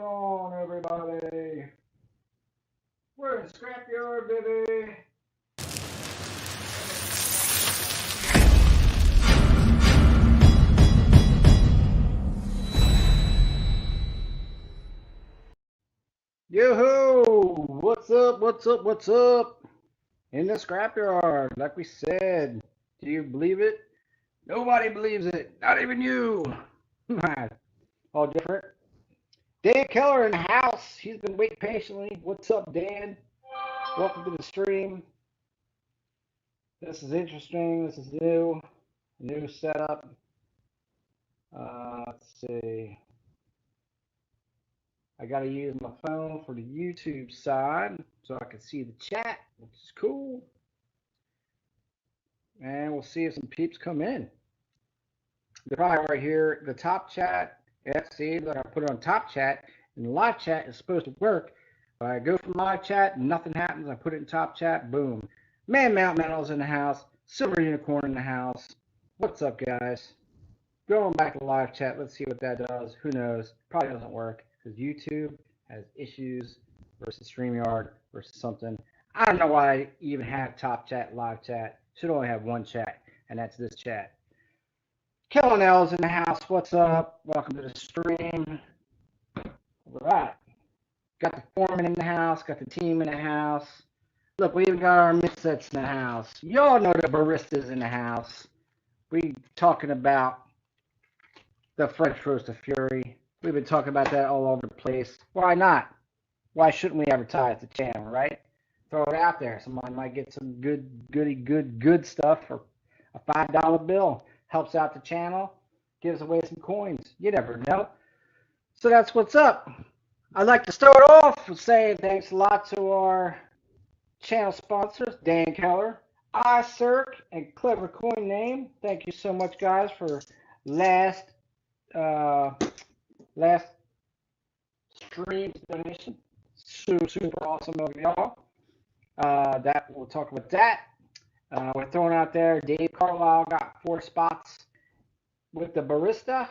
on, everybody? We're in Scrapyard, baby. Yoo-hoo! What's up, what's up, what's up? In the Scrapyard, like we said. Do you believe it? Nobody believes it. Not even you. All different. Dan Keller in the house. He's been waiting patiently. What's up, Dan? Welcome to the stream. This is interesting. This is new. New setup. Let's see. I got to use my phone for the YouTube side so I can see the chat, which is cool. And we'll see if some peeps come in. They're probably right here. The top chat. Yeah, see, look, I put it on top chat. And the live chat is supposed to work. But I go from live chat, nothing happens. I put it in top chat, boom. Man Mount Metal's in the house. Silver Unicorn in the house. What's up, guys? Going back to live chat. Let's see what that does. Who knows? Probably doesn't work because YouTube has issues versus StreamYard versus something. I don't know why I even have top chat, live chat. Should only have one chat, and that's this chat. Kellen L's in the house. What's up? Welcome to the stream. All right. Got the foreman in the house. Got the team in the house. Look, we even got our mix-sets in the house. Y'all know the baristas in the house. We talking about the French Roast of Fury. We've been talking about that all over the place. Why not? Why shouldn't we advertise the channel, right? Throw it out there. Somebody might get some good stuff for a $5 bill. Helps out the channel. Gives away some coins. You never know. So that's what's up. I'd like to start off with saying thanks a lot to our channel sponsors, Dan Keller, iCirc, and Clever Coin Name. Thank you so much, guys, for last stream's donation. Super awesome of y'all. That we'll talk about that. We're throwing out there. Dave Carlisle got 4 spots with the Barista.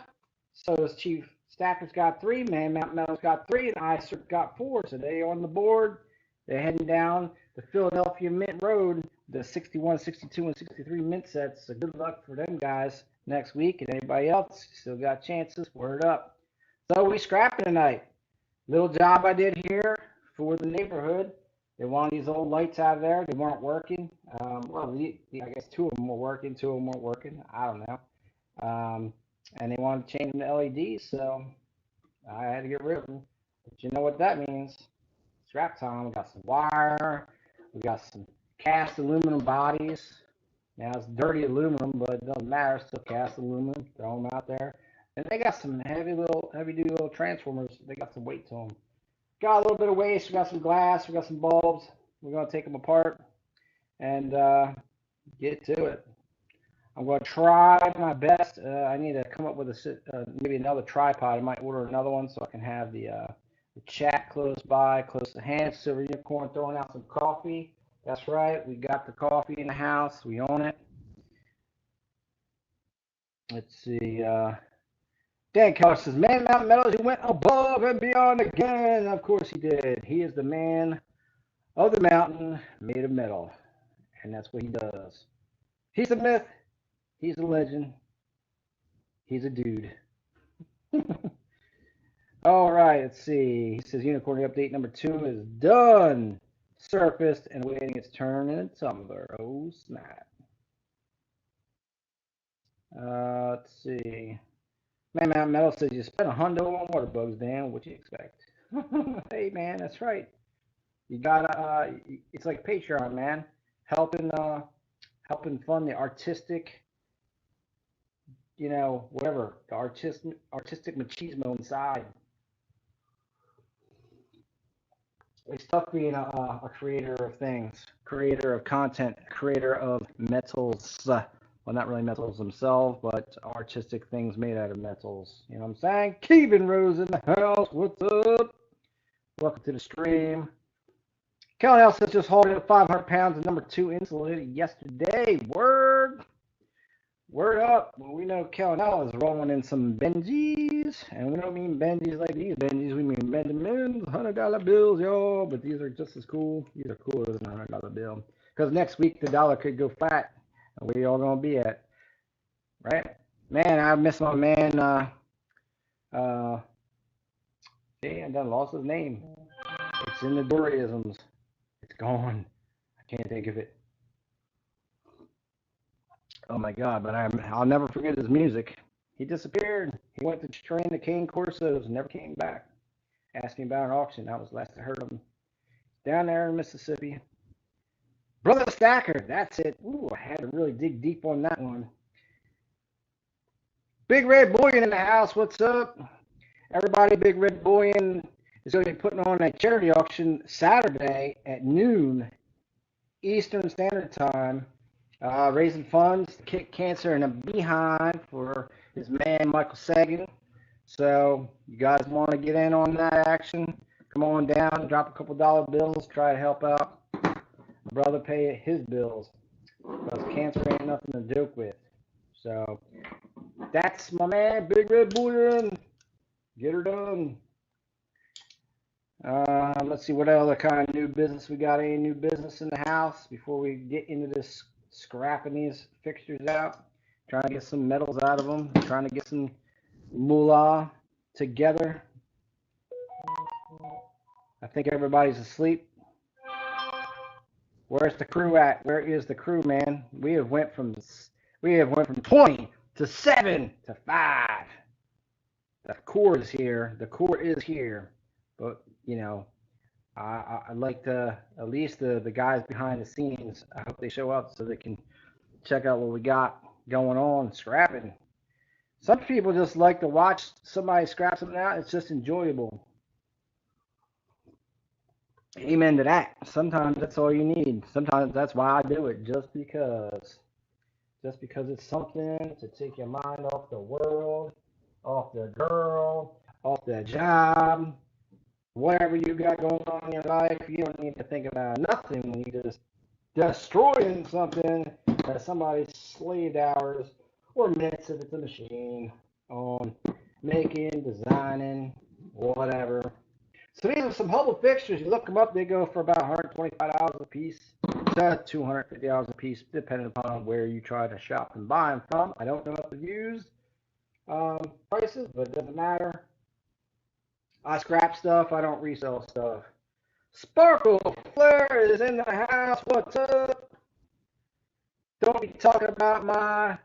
So does Chief Stacker's got 3. Man Mount Metal's got 3, and iCirc got 4. So they on the board. They're heading down the Philadelphia Mint Road, the 61, 62, and 63 mint sets. So good luck for them guys next week. And anybody else still got chances, word up. So we scrapping tonight. Little job I did here for the neighborhood. They wanted these old lights out of there. They weren't working. Well, I guess 2 of them were working. 2 of them weren't working. I don't know. And they wanted to change them to LEDs, so I had to get rid of them. But you know what that means. Scrap time. We got some wire. We got some cast aluminum bodies. Now it's dirty aluminum, but it doesn't matter. It's still cast aluminum. Throw them out there. And they got some heavy duty little transformers. They got some weight to them. Got a little bit of waste. We got some glass. We got some bulbs. We're going to take them apart and get to it. I'm going to try my best. I need to come up with maybe another tripod. I might order another one so I can have the chat close by, close to hand. Silver Unicorn throwing out some coffee. That's right. We got the coffee in the house. We own it. Let's see. Dan Keller says, Man Mount Metals, he went above and beyond again. Of course he did. He is the man of the mountain made of metal. And that's what he does. He's a myth. He's a legend. He's a dude. All right, let's see. He says Unicorn update number 2 is done. Surfaced and waiting its turn in a tumbler. Oh, snap. Let's see. Man Mount Metal says you spent $100 on water bugs, Dan. What you expect? Hey, man, that's right. You gotta. It's like Patreon, man. Helping fund the artistic. Whatever the artistic machismo inside. It's tough being a creator of things, creator of content, creator of metals. Well, not really metals themselves, but artistic things made out of metals. You know what I'm saying? Kevin Rose in the house. What's up? Welcome to the stream. Kelly L says just holding up 500 pounds of number 2 insulated yesterday. Word. Word up. Well, we know Kelnell is rolling in some Benjis, and we don't mean Benjis like these Benjis. We mean Benjamins, $100 bills, y'all. But these are just as cool. These are cooler than a $100 bill. Because next week the dollar could go flat, and where y'all gonna be at, right? Man, I miss my man. I done lost his name. It's in the Doryisms. It's gone. I can't think of it. Oh my God! But I'll never forget his music. He disappeared. He went to train the cane corsos and never came back. Asked me about an auction. That was the last I heard of him. Down there in Mississippi. Brother Stacker. That's it. Ooh, I had to really dig deep on that one. Big Red Bullion in the house. What's up? Everybody, Big Red Bullion is going to be putting on a charity auction Saturday at noon Eastern Standard Time, raising funds to kick cancer in a behind for his man Michael Sagan. So you guys want to get in on that action? Come on down, drop a couple dollar bills, try to help out brother pay his bills, because cancer ain't nothing to joke with. So that's my man, Big Red Bullion. Get her done. Let's see what other kind of new business we got. Any new business in the house before we get into this scrapping these fixtures out? Trying to get some metals out of them. Trying to get some moolah together. I think everybody's asleep. Where's the crew at? Where is the crew, man? We have went from 20 to 7 to 5. The core is here. The core is here. But, you know, I'd like to, at least the guys behind the scenes, I hope they show up so they can check out what we got going on, scrapping. Some people just like to watch somebody scrap something out. It's just enjoyable. Amen to that. Sometimes that's all you need. Sometimes that's why I do it, just because it's something to take your mind off the world, off the girl, off the job, whatever you got going on in your life. You don't need to think about nothing when you just destroying something that somebody's slaved hours or minutes if it's a machine on making, designing, whatever. So these are some Hubble fixtures. You look them up, they go for about $125 a piece to $250 a piece, depending upon where you try to shop and buy them from. I don't know if they're used prices, but it doesn't matter. I scrap stuff. I don't resell stuff. Sparkle Flair is in the house. What's up? Don't be talking about my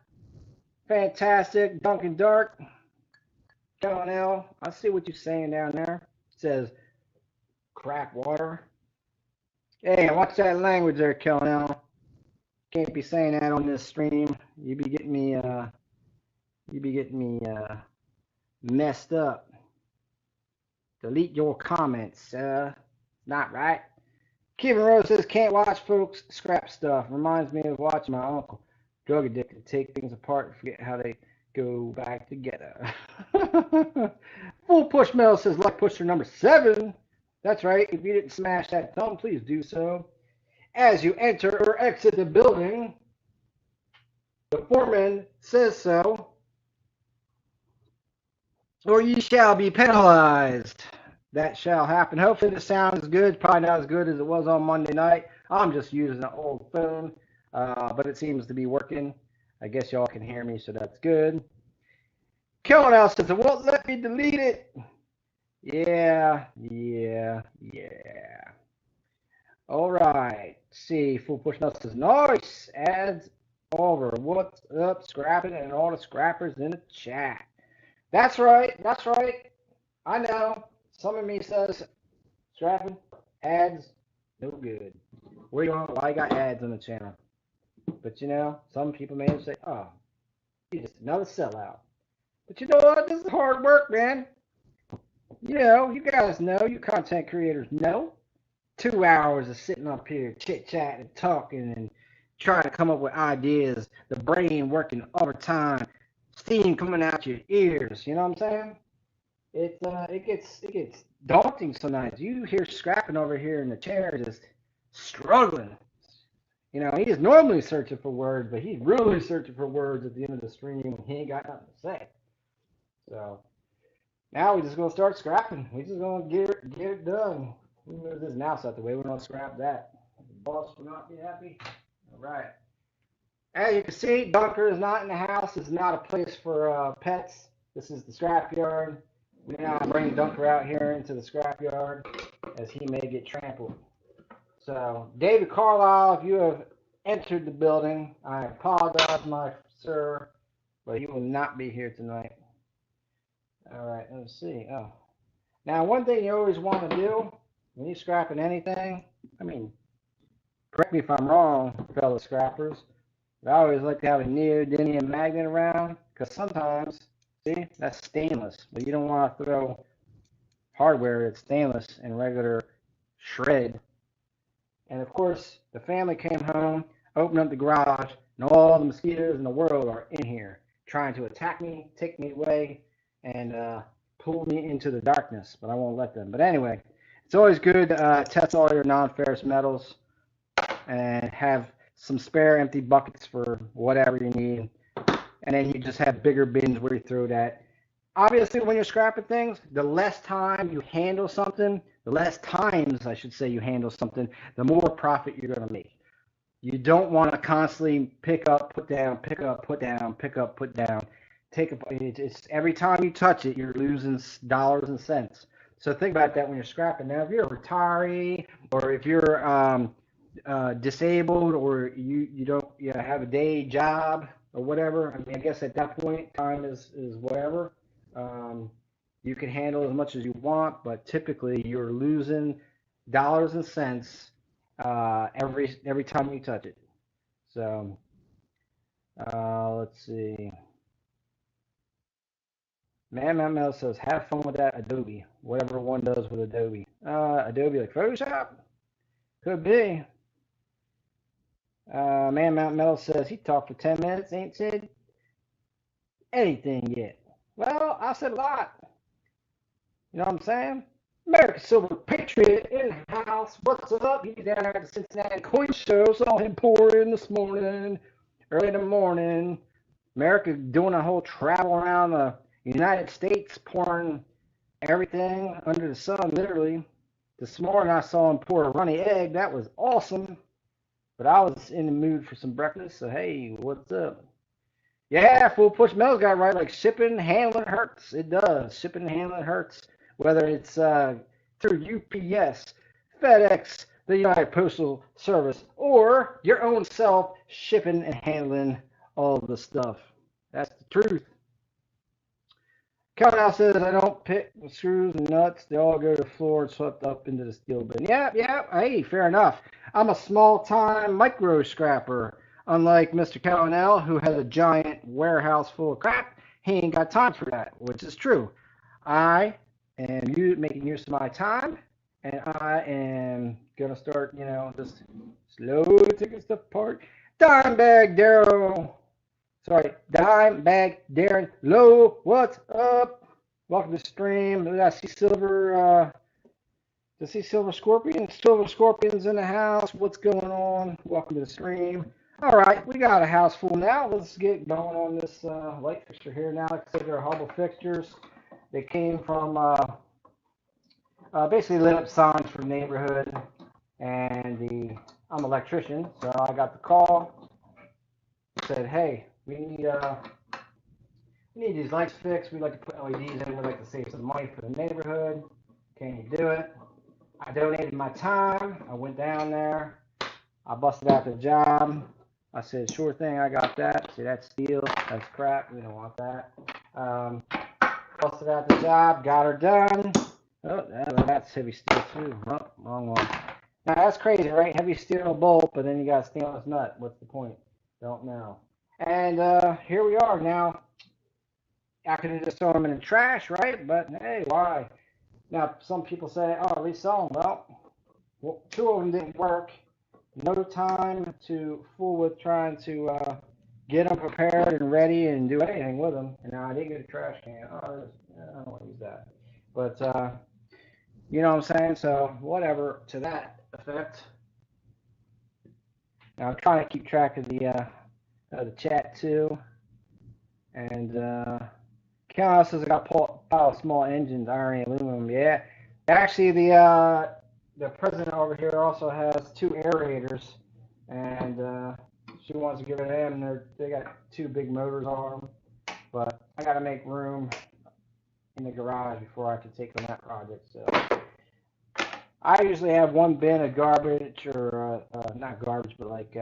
fantastic Dunkin' Dark. L. I see what you're saying down there. It says crack water. Hey, watch that language there, L. Can't be saying that on this stream. You be getting me messed up. Delete your comments. Not right. Kevin Rose says, can't watch folks scrap stuff. Reminds me of watching my uncle, drug addicted, take things apart and forget how they go back together. Full Push Metal says, luck pusher number 7. That's right. If you didn't smash that thumb, please do so. As you enter or exit the building, the foreman says so, or you shall be penalized. That shall happen. Hopefully the sound is good. Probably not as good as it was on Monday night. I'm just using an old phone, but it seems to be working. I guess y'all can hear me, so that's good. Killing Out says, it won't let me delete it. Yeah. All right. Let's see. Full Push Nuts says, nice. Ads over. What's up, scrapping, and all the scrappers in the chat. That's right. I know. Some of me says, scrapping, ads, no good. Why you got ads on the channel? But you know, some people may say, oh, you're just another sellout. But you know what? This is hard work, man. You know, you guys know, you content creators know. 2 hours of sitting up here chit-chatting, talking, and trying to come up with ideas. The brain working overtime. Steam coming out your ears. You know what I'm saying? It gets daunting sometimes. You hear scrapping over here in the chair, just struggling. You know, he's normally searching for words, but he's really searching for words at the end of the stream when he ain't got nothing to say. So now we're just gonna start scrapping. We're just gonna get it done. We move this mouse out the way. We're gonna scrap that. The boss will not be happy. All right. As you can see, Dunker is not in the house. This is not a place for pets. This is the scrapyard. We now bring Dunker out here into the scrapyard as he may get trampled. So, David Carlisle, if you have entered the building, I apologize, my sir, but you will not be here tonight. All right, let's see. Oh, now one thing you always want to do when you're scrapping anything, I mean, correct me if I'm wrong, fellow scrappers, but I always like to have a neodymium magnet around because sometimes, see, that's stainless, but you don't want to throw hardware that's stainless in regular shred. And of course, the family came home, opened up the garage, and all the mosquitoes in the world are in here trying to attack me, take me away, and pull me into the darkness, but I won't let them. But anyway, it's always good to test all your non-ferrous metals and have some spare empty buckets for whatever you need. And then you just have bigger bins where you throw that. Obviously, when you're scrapping things, the less time you handle something, the less times, I should say, you handle something, the more profit you're going to make. You don't want to constantly pick up, put down, pick up, put down, pick up, put down. It's every time you touch it, you're losing dollars and cents. So think about that when you're scrapping. Now, if you're a retiree or if you're disabled or you don't have a day job or whatever, I mean, I guess at that point, time is whatever. You can handle as much as you want, but typically you're losing dollars and cents every time you touch it. So let's see. Man Mel says, have fun with that Adobe, whatever one does with Adobe. Adobe like Photoshop? Could be. Man Mount Metal says he talked for 10 minutes, ain't said anything yet. Well, I said a lot. You know what I'm saying? American Silver Patriot in the house. What's up? He's down there at the Cincinnati Coin Show. Saw him pour in this morning, early in the morning. America doing a whole travel around the United States, pouring everything under the sun, literally. This morning I saw him pour a runny egg. That was awesome. But I was in the mood for some breakfast, so hey, what's up? Yeah, Full Push Mel's got it right. Like shipping and handling hurts. It does. Shipping and handling hurts. Whether it's through UPS, FedEx, the United Postal Service, or your own self shipping and handling all the stuff. That's the truth. Cal says, I don't pick the screws and nuts. They all go to the floor and swept up into the steel bin. Yeah, yeah. Hey, fair enough. I'm a small-time micro scrapper. Unlike Mr. Callanell, who has a giant warehouse full of crap, he ain't got time for that, which is true. I am making use of my time, and I am going to start, just slowly taking stuff apart. Dimebag Darrow. Sorry, Dimebag Darren Low, what's up? Welcome to the stream. I see Silver, Silver Scorpion? Silver Scorpion's in the house. What's going on? Welcome to the stream. All right, we got a house full now. Let's get going on this light fixture here now. Like I said, they're Hubble fixtures. They came from basically lit up signs for the neighborhood. And I'm an electrician, so I got the call. Said, hey, we need these lights fixed. We'd like to put LEDs in. We'd like to save some money for the neighborhood. Can you do it? I donated my time. I went down there. I busted out the job. I said, sure thing, I got that. See, that's steel. That's crap. We don't want that. Busted out the job. Got her done. Oh, that's heavy steel too. Oh, wrong one. Now, that's crazy, right? Heavy steel bolt, but then you got a stainless nut. What's the point? Don't know. And here we are now. I could have just thrown them in the trash, right? But hey, why? Now, some people say, oh, resell them. Well, two of them didn't work. No time to fool with trying to get them prepared and ready and do anything with them. And now I did get a trash can. Oh, I don't want to use that. But, you know what I'm saying? So, whatever to that effect. Now I'm trying to keep track of the chat too. And Cal says I got a pile of small engines, iron and aluminum. Yeah, actually the president over here also has 2 aerators, and she wants to give it to them. And they got 2 big motors on them, but I got to make room in the garage before I can take on that project. So I usually have 1 bin of garbage, or not garbage, but like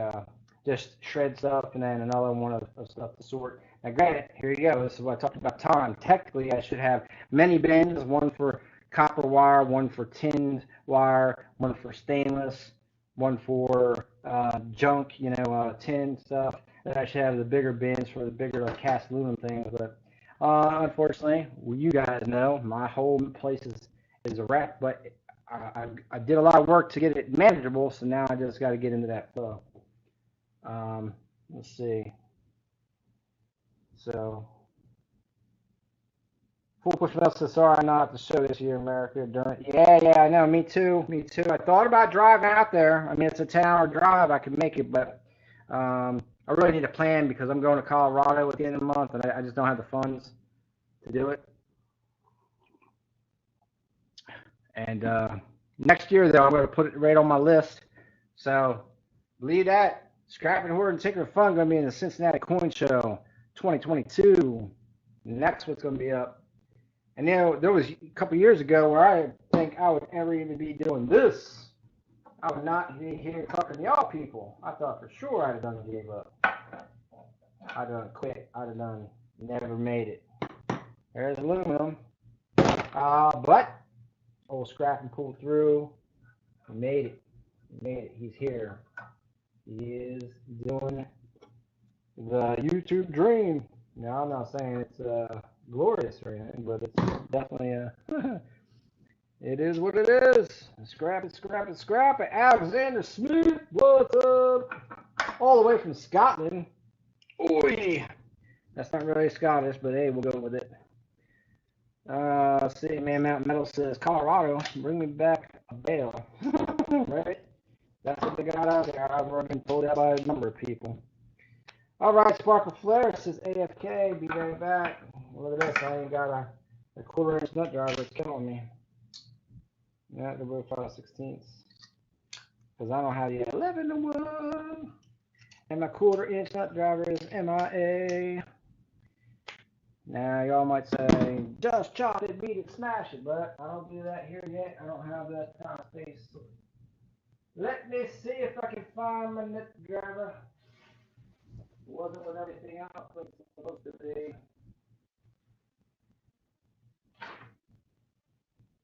just shred stuff, and then another one of stuff to sort. Now, granted, here you go. This is what I talked about time. Technically, I should have many bins, 1 for copper wire, 1 for tinned wire, 1 for stainless, 1 for junk, tin stuff. Then I should have the bigger bins for the bigger like cast aluminum things. But unfortunately, well, you guys know my whole place is a wreck. But I did a lot of work to get it manageable, so now I just got to get into that flow. Let's see. So, Full Push Mel says, sorry, I'm not at the show this year, America. Yeah, I know. Me too. I thought about driving out there. I mean, it's a 10-hour drive. I could make it, but I really need a plan because I'm going to Colorado at the end of the month, and I just don't have the funds to do it. And next year, though, I'm going to put it right on my list. So, believe that. Scrapping, Hoarding, Ticker Fun going to be in the Cincinnati Coin Show 2022. And that's what's going to be up. And there was a couple years ago where I think I would ever even be doing this. I would not be here talking to y'all people. I thought for sure I'd have done gave up. I'd have done quit. I'd have done never made it. There's aluminum. But old Scrapping pulled through. He made it. He's here. He is doing the YouTube dream. Now, I'm not saying it's glorious or anything, but it's definitely it is what it is. Scrap it. Alexander Smith, what's up? All the way from Scotland. Oi! That's not really Scottish, but hey, we'll go with it. Let's see, Man Mountain Metal says, Colorado, bring me back a bale. Right? That's what they got out there. I've already been told that by a number of people. All right, Sparkle Flare says AFK, be right back. Look at this, I ain't got a 1/4-inch nut driver. It's killing me. Yeah, the real 5/16. Because I don't have the 11-to-1. And my 1/4-inch nut driver is MIA. Now, y'all might say, just chop it, beat it, smash it. But I don't do that here yet. I don't have that kind of space. Let me see if I can find my nut driver. Wasn't with everything else like it's supposed to be.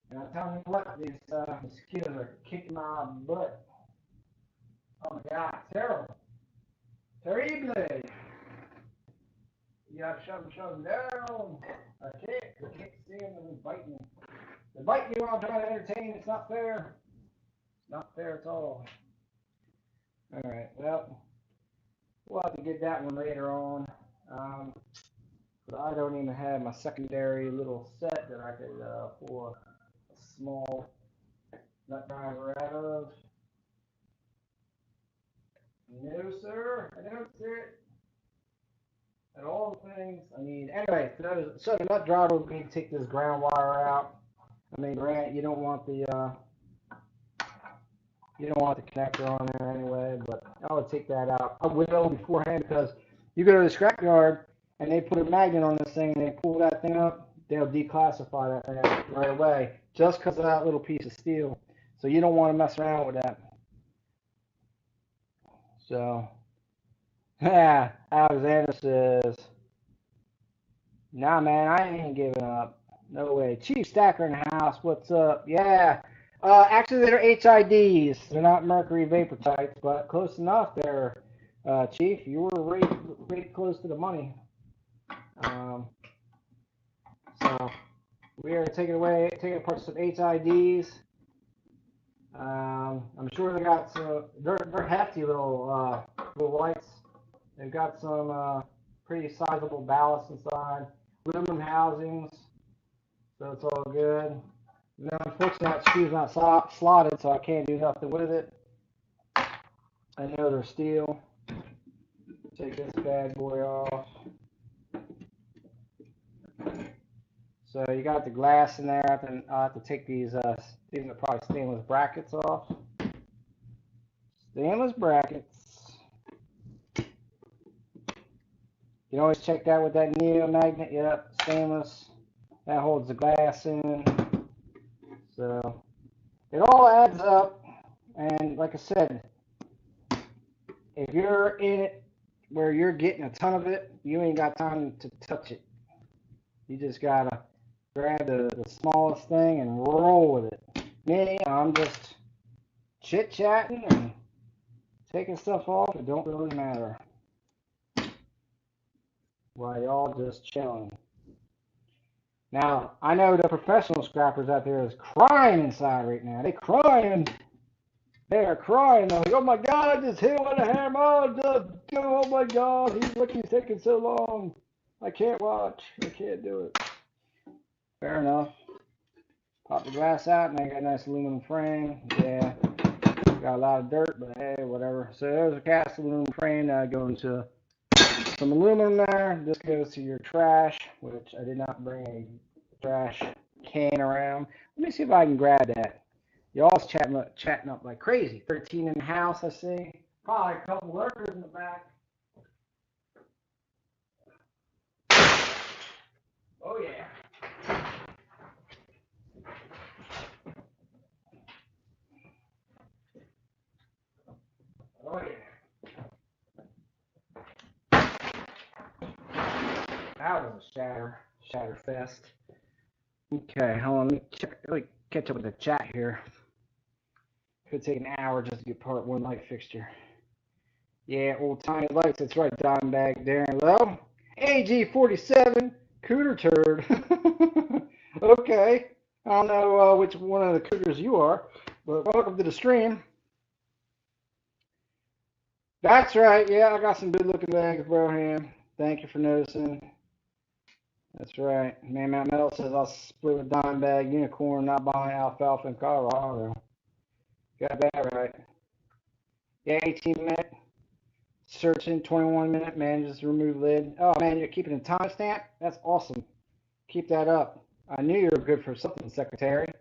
And I'm telling you what, these mosquitoes are kicking my butt. Oh my God, terrible. Terrible. You gotta shove them down. I can't see them and they bite me. They bite me while I'm trying to entertain. It's not fair. Not fair at all. Alright, well, we'll have to get that one later on. But I don't even have my secondary little set that I could pull a small nut driver out of. No, sir, I don't see it. And all the things I need. Anyway, so the nut driver, we need to take this ground wire out. I mean, granted, you don't want the connector on there anyway, but I would take that out. I will beforehand because you go to the scrapyard and they put a magnet on this thing and they pull that thing up, they'll declassify that thing right away just because of that little piece of steel. So you don't want to mess around with that. So, yeah, Alexander says, nah, man, I ain't giving up. No way. Chief Stacker in the house, what's up? Yeah. Actually, they're HIDs. They're not mercury vapor types, but close enough there, Chief. You were right close to the money. So we are taking apart some HIDs. I'm sure they got some. They're hefty little lights. They've got some pretty sizable ballast inside. Aluminum housings, so it's all good. Now, unfortunately, that screw's not slotted, so I can't do nothing with it. I know they're steel. Take this bad boy off. So you got the glass in there. I'll have to take these are probably stainless brackets off. Stainless brackets. You can always check that with that neo magnet. Yep, stainless. That holds the glass in. So it all adds up. And like I said, if you're in it where you're getting a ton of it, you ain't got time to touch it. You just gotta grab the smallest thing and roll with it. Me, I'm just chit-chatting and taking stuff off. It don't really matter. While y'all just chilling. Now, I know the professional scrappers out there is crying inside right now. They crying. They are crying. They're like, oh my God, I just hit him with a hammer. Oh my God, he's taking so long. I can't watch. I can't do it. Fair enough. Pop the glass out, and I got a nice aluminum frame. Yeah, got a lot of dirt, but hey, whatever. So there's a cast aluminum frame. Now I go into some aluminum there. This goes to your trash, which I did not bring a trash can around. Let me see if I can grab that. Y'all's chatting up like crazy. 13 in the house, I see. Probably a couple lurkers in the back. Oh yeah. Oh yeah. That was a shatter fest. Okay, hold on. Let me catch up with the chat here. Could take an hour just to get part one light fixture. Yeah, old tiny lights. That's right, Dimebag. Darren Low. AG47 Cooter Turd. Okay. I don't know which one of the cooters you are, but welcome to the stream. That's right. Yeah, I got some good looking legs, Broham. Thank you for noticing. That's right. Man Mount Metal says I'll split with Dimebag Unicorn, not buying alfalfa in Colorado. Got that right. Yeah, 18-minute. Searching, 21-minute. Manages to remove lid. Oh, man, you're keeping a timestamp? That's awesome. Keep that up. I knew you were good for something, Secretary.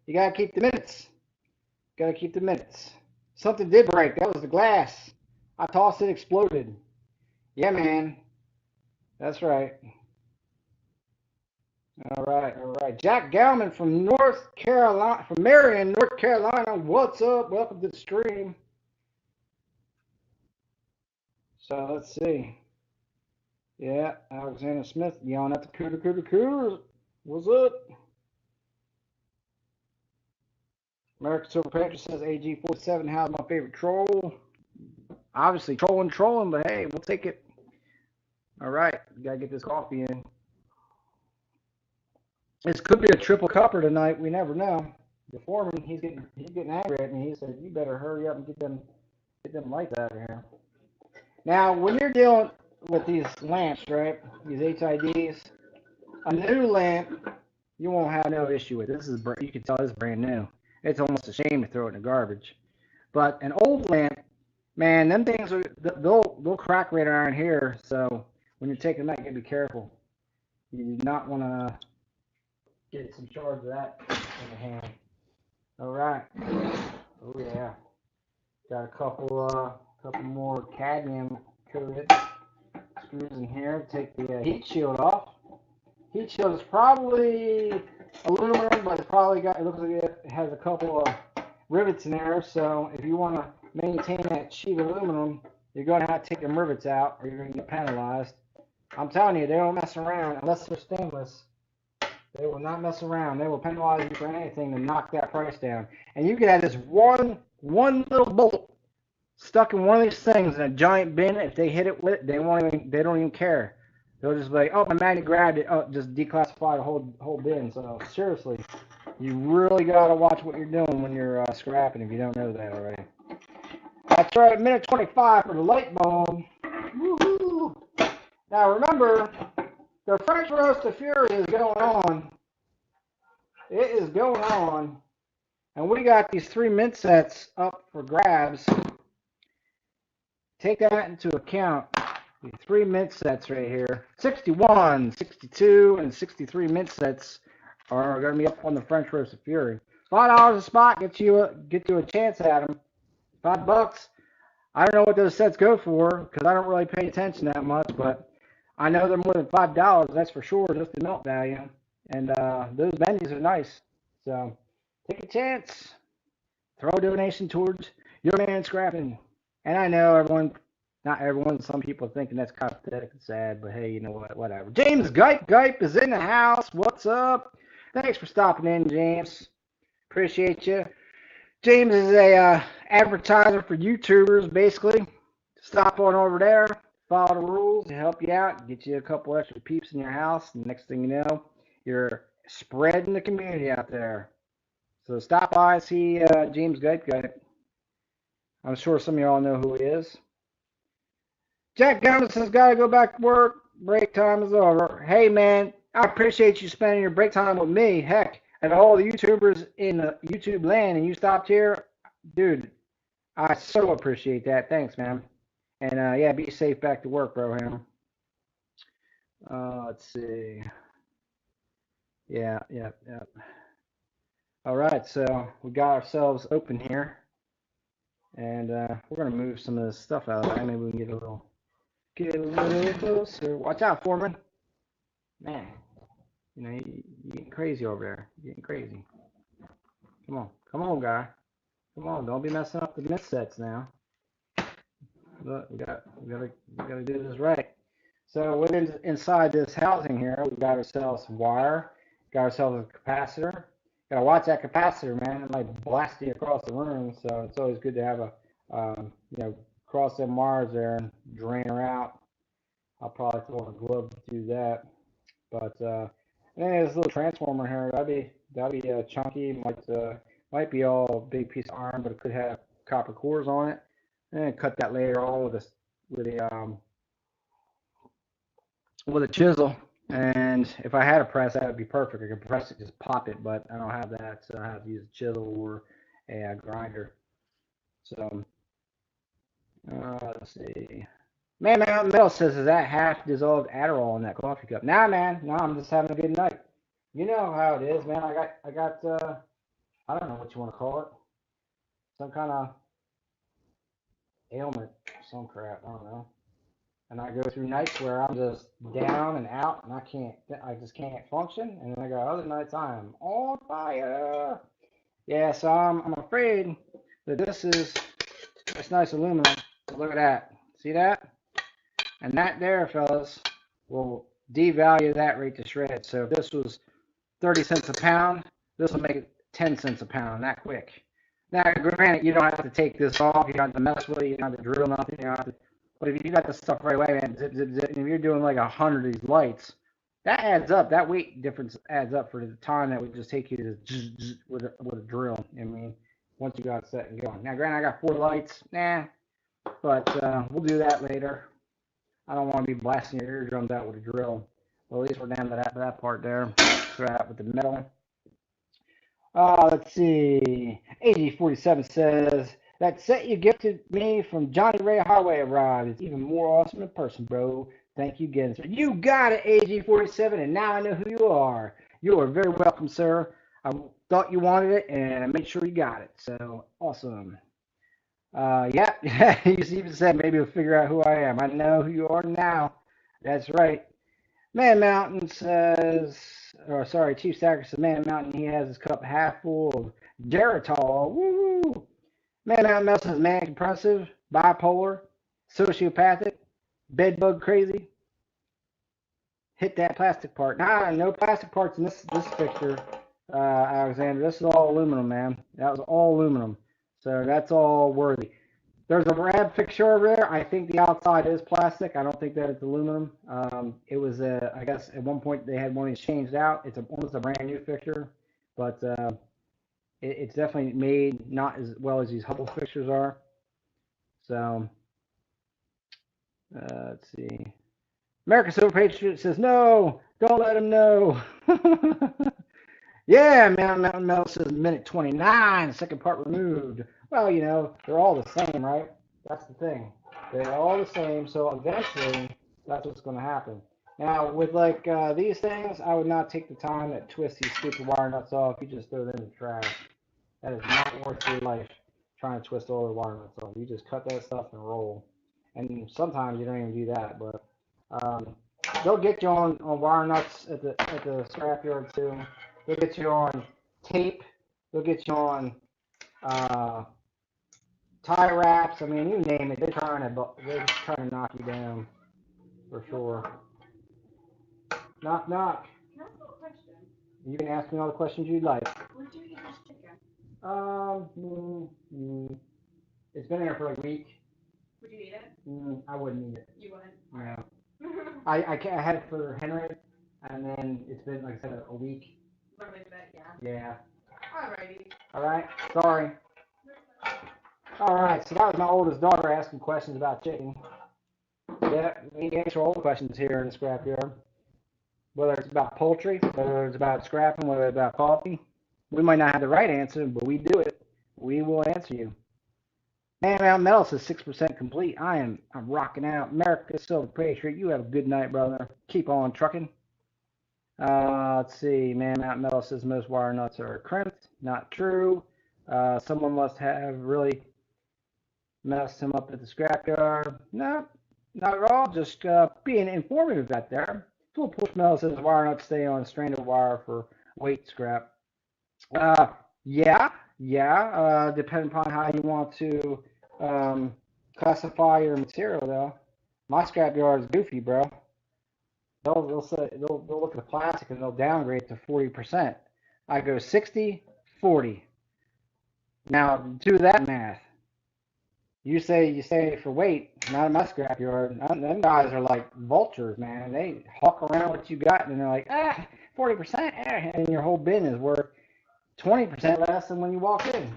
You got to keep the minutes. Got to keep the minutes. Something did break. That was the glass. I tossed it, exploded. Yeah, man. That's right. All right, all right. Jack Gallman from North Carolina, from Marion, North Carolina. What's up? Welcome to the stream. So let's see. Yeah, Alexander Smith yelling at the cooter. What's up? American Silver Panther says AG47. How's my favorite troll? Obviously trolling, but hey, we'll take it. All right, gotta get this coffee in. This could be a triple cupper tonight. We never know. The foreman, he's getting angry at me. He said, "You better hurry up and get them lights out of here." Now, when you're dealing with these lamps, right? These HIDs, a new lamp, you won't have no issue with. This is you can tell this is brand new. It's almost a shame to throw it in the garbage. But an old lamp, man, them things they'll crack right around here. So when you're taking them out, you gotta be careful. You do not want to get some charge of that in the hand. All right. Oh yeah. Got a couple more cadmium coated screws in here. Take the heat shield off. Heat shield is probably aluminum, but it looks like it has a couple of rivets in there. So if you want to maintain that sheet of aluminum, you're going to have to take them rivets out, or you're going to get penalized. I'm telling you, they don't mess around unless they're stainless. They will not mess around. They will penalize you for anything to knock that price down. And you can have this one little bolt stuck in one of these things in a giant bin. If they hit it with it, they don't even care. They'll just be like, oh, my magnet grabbed it. Oh, just declassify the whole bin. So seriously, you really gotta watch what you're doing when you're scrapping if you don't know that already. That's right, minute 25 for the light bulb. Woohoo! Now remember, the French roast of fury is going on. It is going on, and we got these 3 mint sets up for grabs. take that into account. The 3 mint sets right here, 61, 62, and 63 mint sets are going to be up on the French Roast of Fury. $5 a spot get you a chance at them. $5. I don't know what those sets go for because I don't really pay attention that much, but I know they're more than $5. That's for sure, just the melt value. And those menus are nice. So take a chance. Throw a donation towards your man scrapping. And I know not everyone, some people are thinking that's kind of pathetic and sad, but hey, you know what, whatever. James Gipe is in the house. What's up? Thanks for stopping in, James. Appreciate you. James is a advertiser for YouTubers, basically. Stop on over there, follow the rules, he'll help you out, get you a couple extra peeps in your house, and next thing you know, you're spreading the community out there. So stop by, see James Gipe. I'm sure some of y'all know who he is. Jack Gomez has got to go back to work. Break time is over. Hey, man, I appreciate you spending your break time with me. Heck, and all the YouTubers in the YouTube land, and you stopped here, dude, I so appreciate that. Thanks, man. And, yeah, be safe back to work, bro. Let's see. Yeah. All right, so we got ourselves open here. And we're going to move some of this stuff out of the way. Maybe we can get a little closer. Watch out, Foreman. Man, you know, you're getting crazy over there. You're getting crazy. Come on, guy. Come on, don't be messing up the mist sets now. Look, we gotta do this right. So within inside this housing here, we got ourselves some wire, got ourselves a capacitor. Gotta watch that capacitor, man. It might blast you across the room, so it's always good to have a, cross them wires there and drain her out. I'll probably throw on a glove to do that. But this little transformer here, that'd be chunky. Might be all a big piece of iron, but it could have copper cores on it. And cut that later on with a chisel. And if I had a press, that would be perfect. I could press it, just pop it, but I don't have that, so I have to use a chisel or a grinder. So let's see. Man, Metal says, is that half dissolved Adderall in that coffee cup? Nah, man. No, I'm just having a good night. You know how it is, man. I got I don't know what you want to call it. Some kind of ailment, some crap. I don't know. And I go through nights where I'm just down and out, and I just can't function. And then I go other nights I am on fire. Yeah, so I'm afraid that this nice aluminum. Look at that. See that? And that there, fellas, will devalue that right to shreds. So if this was 30 cents a pound, this will make it 10 cents a pound that quick. Now, granted, you don't have to take this off. You don't have to mess with it. You don't have to drill nothing. You don't have to. But if you got this stuff right away, man, zip, and if you're doing like 100 of these lights, that adds up. That weight difference adds up for the time that would just take you to with a drill. I mean, once you got it set and going. Now, granted, I got 4 lights. But we'll do that later. I don't want to be blasting your eardrums out with a drill. Well, at least we're down to that part there. Throw that with the metal. Let's see. AG47 says, that set you gifted me from Johnny Ray Highway arrived. It's even more awesome in person, bro. Thank you again, sir. You got it, AG47, and now I know who you are. You are very welcome, sir. I thought you wanted it, and I made sure you got it. So, awesome. Yeah, you even said maybe we'll figure out who I am. I know who you are now. That's right. Man Mountain says, Chief Stacker says, Man Mountain, he has his cup half full of Geritol. Woo! Man Mountain says, man, compressive, bipolar, sociopathic, bedbug crazy. Hit that plastic part. Nah, no plastic parts in this fixture, Alexander. This is all aluminum, man. That was all aluminum. So that's all worthy. There's a rad fixture over there. I think the outside is plastic. I don't think that it's aluminum. It was, I guess, at one point they had one of these changed out. It's almost a brand new fixture, but it's definitely made not as well as these Hubble fixtures are. So let's see. American Silver Patriot says, no, don't let him know. Yeah, Mountain Metal says minute 29, second part removed. Well, you know, they're all the same, right? That's the thing. They're all the same, so eventually that's what's going to happen. Now, with like these things, I would not take the time to twist these stupid wire nuts off. You just throw them in the trash. That is not worth your life trying to twist all the wire nuts off. You just cut that stuff and roll. And sometimes you don't even do that, but um, they'll get you on wire nuts at the scrapyard too. They'll get you on tape. They'll get you on uh, tie wraps. I mean, you name it. They're trying to knock you down for sure. Knock knock. Can I ask a question? You can ask me all the questions you'd like. Would you eat this chicken? It's been there for like a week. Would you eat it? I wouldn't eat it. You wouldn't? No. I had it for Henry, and then it's been, like I said, a week. Literally a bit, yeah. Yeah. Alrighty. All right. Sorry. All right. So that was my oldest daughter asking questions about chicken. Yeah, we answer all the questions here in the scrapyard. Whether it's about poultry, whether it's about scrapping, whether it's about coffee. We might not have the right answer, but we do it. We will answer you. Man, Mountain Metal says 6% complete. I'm rocking out. America Silver Patriot, you have a good night, brother. Keep on trucking. Let's see. Man, Mountain Metal says most wire nuts are crimped. Not true. Someone must have really messed him up at the scrapyard. No, not at all. Just being informative out there. Full Push Metal says wire nuts stay on stranded wire for weight scrap. Yeah. Depending upon how you want to classify your material, though. My scrapyard is goofy, bro. They'll look at the plastic and they'll downgrade to 40%. I go 60, 40. Now do that math. You say for weight, not in my scrapyard. Them guys are like vultures, man. They hawk around what you got and they're like, 40%, and your whole bin is worth 20% less than when you walk in.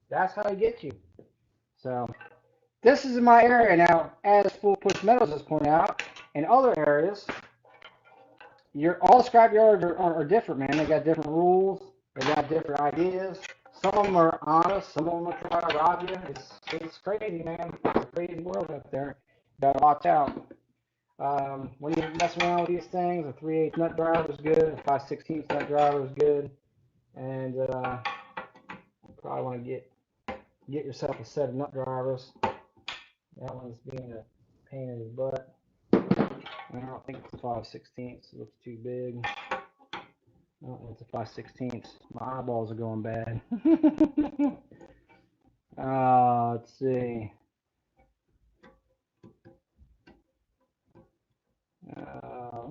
That's how he gets you. So this is my area now. As Full Push Metals has pointed out, in other areas, all scrapyards are different, man. They got different rules. They got different ideas. Some of them are honest. Some of them are trying to rob you. It's crazy, man. It's a crazy world out there. You gotta watch out. When you mess around with these things, a 3/8 nut driver is good. A 5/16 nut driver is good. And you probably want to get yourself a set of nut drivers. That one's being a pain in the butt. I don't think it's a 5/16. It looks too big. I don't think it's a 5/16. My eyeballs are going bad. Let's see.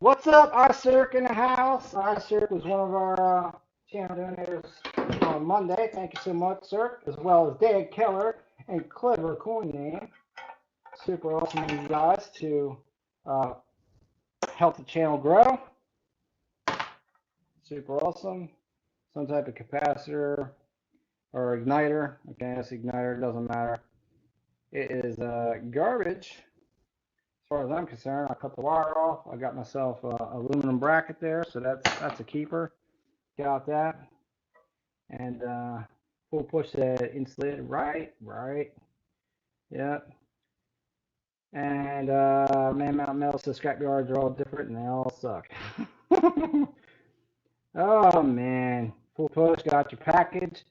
What's up, iCirc in the house? iCirc was one of our channel donators on Monday. Thank you so much, sir. As well as Dad Keller and Clever Coin Name. Super awesome of you guys to help the channel grow. Super awesome. Some type of capacitor or igniter. Okay, it's igniter, doesn't matter. It is garbage. As far as I'm concerned, I cut the wire off. I got myself an aluminum bracket there, so that's a keeper. Got that. And Full Push said insulated, right. Yep. And Man Mountain Metal says scrapyards are all different and they all suck. Oh man, Full Push got your package.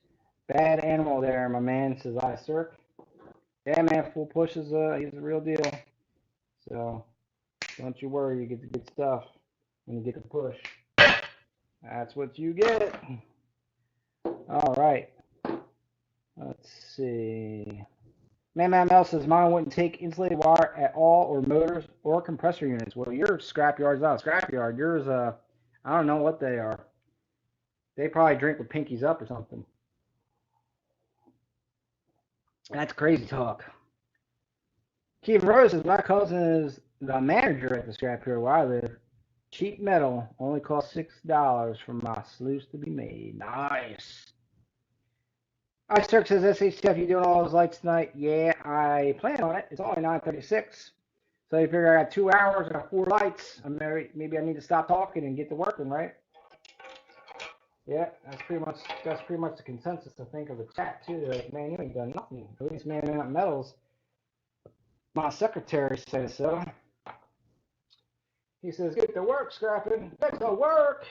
Bad animal there, my man, says iCirc. Yeah, man, Full Push is he's a real deal. So don't you worry, you get the good stuff when you get the push. That's what you get. All right. Let's see. Man Mel says mine wouldn't take insulated wire at all, or motors, or compressor units. Well, your scrapyard's not a scrapyard. Yours, I don't know what they are. They probably drink with pinkies up or something. That's crazy talk. Keith Rose says my cousin is the manager at the scrapyard where I live. Cheap metal only costs $6 for my sluice to be made. Nice. iCirc says, SHTF, you doing all those lights tonight? Yeah, I plan on it. It's only 9:36. So you figure I got 2 hours, I got 4 lights. Maybe I need to stop talking and get to working, right? Yeah, that's pretty much the consensus, I think, of the chat too. Like, man, you ain't done nothing. At least Man Mountain Metals My secretary says so. He says, get to work, scrapping. Get to work.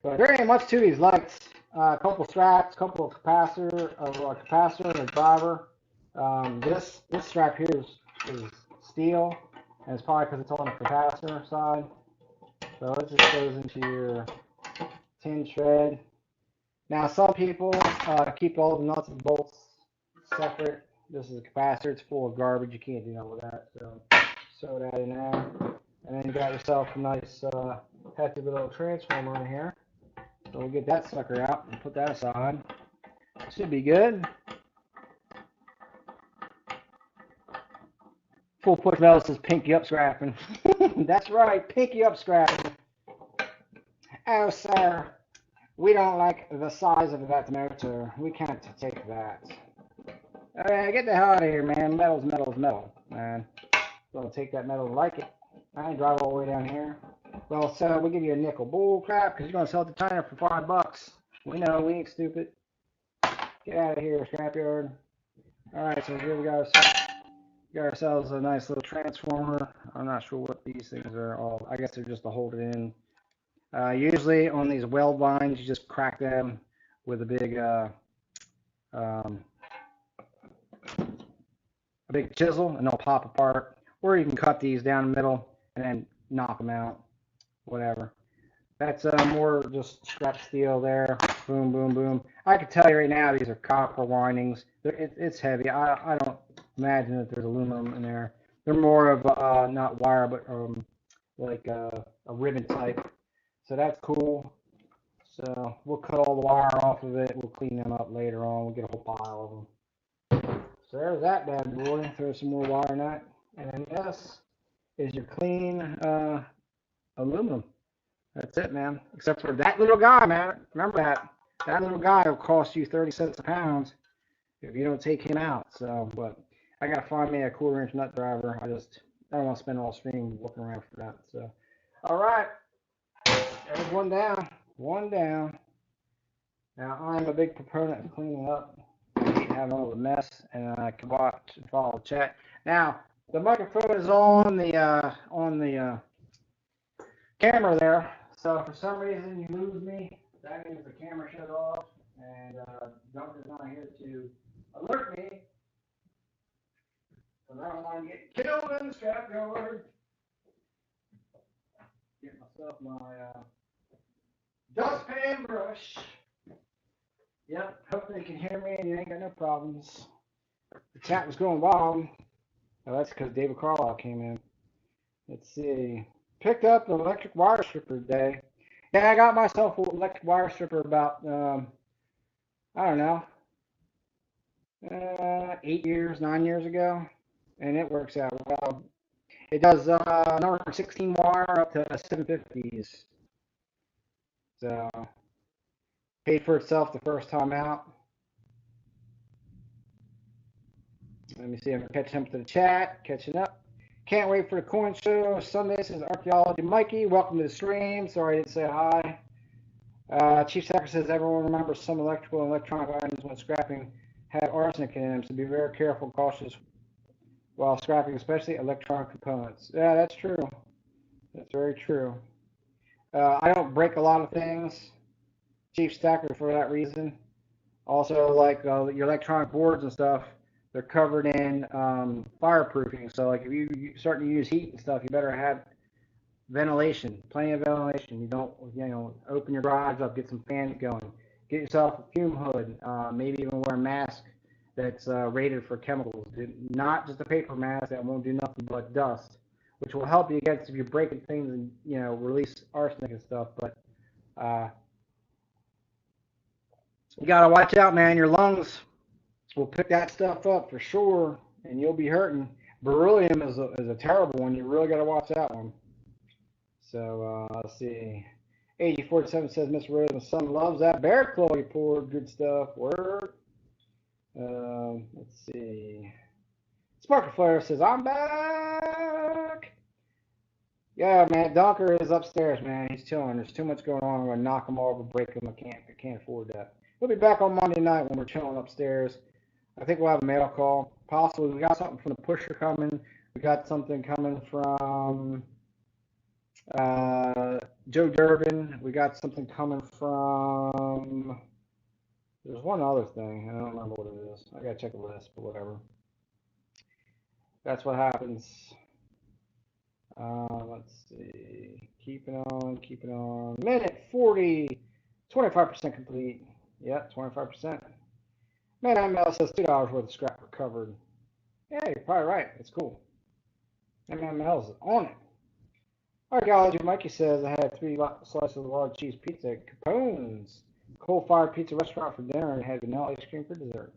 But there ain't much to these lights. A couple straps, couple of capacitor and a driver. This strap here is steel, and it's probably because it's on the capacitor side. So it just goes into your tin shred. Now some people keep all the nuts and bolts separate. This is a capacitor. It's full of garbage. You can't do nothing with that. So throw that in there, and then you got yourself a nice hefty little transformer in here. So we'll get that sucker out and put that aside. Should be good. Full push metal says pinky up scrapping. That's right, pinky up scrapping. Oh, sir, we don't like the size of that motor. We can't take that. Get the hell out of here, man. Metal's metal, man. Don't take that metal like it. I ain't drive all the way down here. Well, so we'll give you a nickel. Bull crap, because you're going to sell it to China for $5. We know, we ain't stupid. Get out of here, scrapyard. Alright, so here we got ourselves a nice little transformer. I'm not sure what these things are all. I guess they're just to hold it in. Usually on these weld lines, you just crack them with a big chisel, and they'll pop apart. Or you can cut these down the middle and then knock them out. Whatever. That's more just scrap steel there. Boom, boom, boom. I can tell you right now, these are copper windings. It's heavy. I don't imagine that there's aluminum in there. They're more of not wire, but like a ribbon type. So that's cool. So we'll cut all the wire off of it. We'll clean them up later on. We'll get a whole pile of them. So there's that bad boy. Throw some more wire in that. And then this is your clean aluminum. That's it, man. Except for that little guy, man. Remember that. That little guy will cost you 30 cents a pound if you don't take him out. So, but I gotta find me a 1/4-inch nut driver. I don't want to spend all stream looking around for that. So, all right. There's one down. One down. Now I'm a big proponent of cleaning up. I hate having all the mess, and I can watch and follow the chat. Now the microphone is on the camera there. So for some reason you lose me, that means the camera shut off, and Duncan's not here to alert me. So I don't want to get killed in the scrapyard. Get myself my dustpan brush. Yep, hopefully you can hear me and you ain't got no problems. The chat was going wild. Oh, that's because David Carlisle came in. Let's see. Picked up an electric wire stripper today. Yeah, I got myself an electric wire stripper about, I don't know, 9 years ago. And it works out well. It does number 16 wire up to 750s. So, paid for itself the first time out. Let me see if I can catch up to the chat. Catching up. Can't wait for the coin show. Sunday says Archaeology Mikey. Welcome to the stream. Sorry I didn't say hi. Chief Secretary says everyone remembers some electrical and electronic items when scrapping had arsenic in them, so be very careful and cautious while scrapping, especially electronic components. Yeah, that's true. That's very true. I don't break a lot of things, Chief Stacker, for that reason. Also, like your electronic boards and stuff, they're covered in fireproofing. So, like if you're starting to use heat and stuff, you better have ventilation, plenty of ventilation. You don't, open your garage up, get some fans going, get yourself a fume hood, maybe even wear a mask that's rated for chemicals, not just a paper mask that won't do nothing but dust, which will help you against if you're breaking things and release arsenic and stuff. But you gotta watch out, man. Your lungs will pick that stuff up for sure, and you'll be hurting. Beryllium is a terrible one. You really gotta watch that one. So let's see. 8047 says Miss Rose, my son loves that bear claw you poured. Good stuff. Word. Let's see. Sparkle Flare says I'm back. Yeah, man. Donker is upstairs, man. He's chilling. There's too much going on. I'm gonna knock him over, break him. I can't afford that. We'll be back on Monday night when we're chilling upstairs. I think we'll have a mail call. possibly we got something from the pusher coming. We got something coming from Joe Durbin. We got something coming from. There's one other thing. I don't remember what it is. I gotta check the list, but whatever. That's what happens. Let's see. Keeping on. Minute 40. 25% complete. Yep, 25%. Man, ML says $2 worth of scrap recovered. Yeah, you're probably right. It's cool. MML's on it. Archaeology Mikey says I had 3 slices of large cheese pizza at Capone's coal-fired pizza restaurant for dinner and had vanilla ice cream for dessert.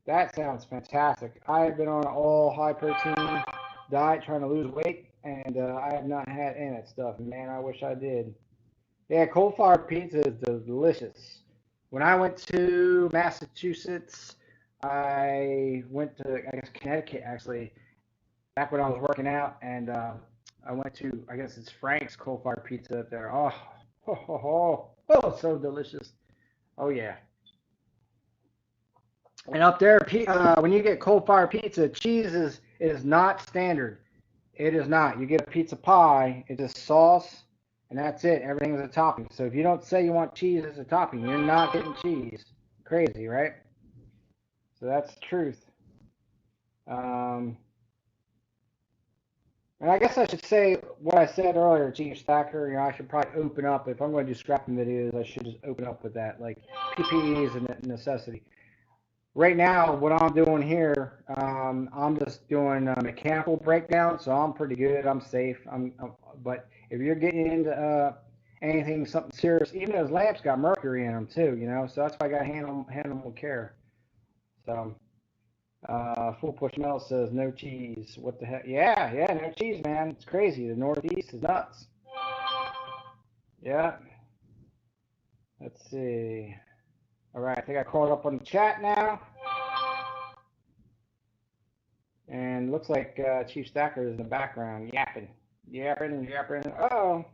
That sounds fantastic. I have been on an all high-protein diet trying to lose weight, and I have not had any of that stuff. Man, I wish I did. Yeah, coal-fired pizza is delicious. When I went to Massachusetts, I went to, I guess, Connecticut, actually, back when I was working out, and I went to, I guess it's Frank's coal-fired pizza up there. Oh, so delicious. Oh, yeah. And up there, when you get coal-fired pizza, cheese is not standard. It is not. You get a pizza pie, it's just sauce, and that's it. Everything is a topping. So if you don't say you want cheese as a topping, you're not getting cheese. Crazy, right? So that's the truth. And I guess I should say what I said earlier, Chief Stacker. You know, I should probably open up. If I'm going to do scrapping videos, I should just open up with that. Like, PPE is a necessity. Right now, what I'm doing here, I'm just doing a mechanical breakdown, so I'm pretty good. I'm safe. But if you're getting into anything, something serious, even those lamps got mercury in them too, you know. So that's why I got to handle them with care. So, Full Push Metal says no cheese. What the heck? Yeah, no cheese, man. It's crazy. The Northeast is nuts. Yeah. Let's see. All right, I think I caught up on the chat now. And looks like Chief Stacker is in the background yapping. Oh,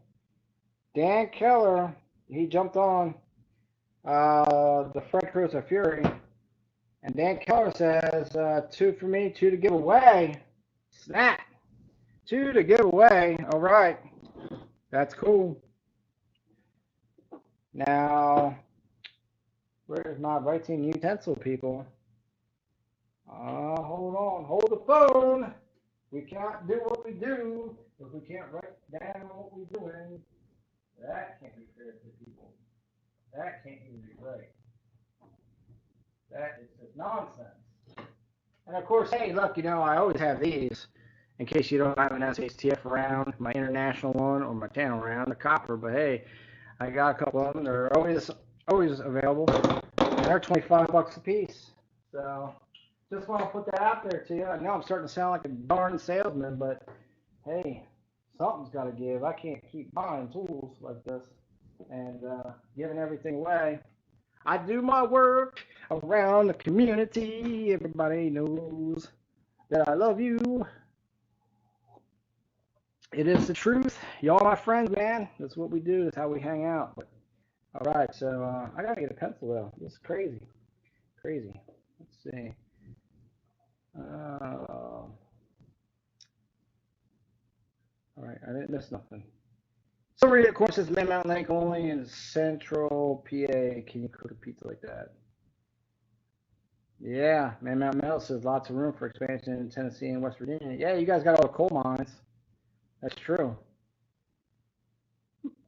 Dan Keller, he jumped on the Fred Cruz of Fury. And Dan Keller says, 2 for me, 2 to give away. Snap. 2 to give away. All right. That's cool. Now, where's my writing utensil, people? Hold on. Hold the phone. We can't do what we do if we can't write down what we're doing. That can't be fair to people. That can't even be right. That is just nonsense. And of course, hey, look, you know, I always have these in case you don't have an SHTF around, my international one or my channel around, the copper. But hey, I got a couple of them. They're always available. And they're $25 a piece. So just want to put that out there to you. I know I'm starting to sound like a darn salesman, but hey, something's got to give. I can't keep buying tools like this and giving everything away. I do my work around the community. Everybody knows that I love you. It is the truth. Y'all my friends, man. That's what we do. That's how we hang out. But, all right, so I got to get a pencil, though. This is crazy. Crazy. Let's see. All right, I didn't miss nothing. Somebody, of course, says Man Mountain Lake only in Central PA. Can you cook a pizza like that? Yeah, Man Mountain Metal says lots of room for expansion in Tennessee and West Virginia. Yeah, you guys got all the coal mines. That's true.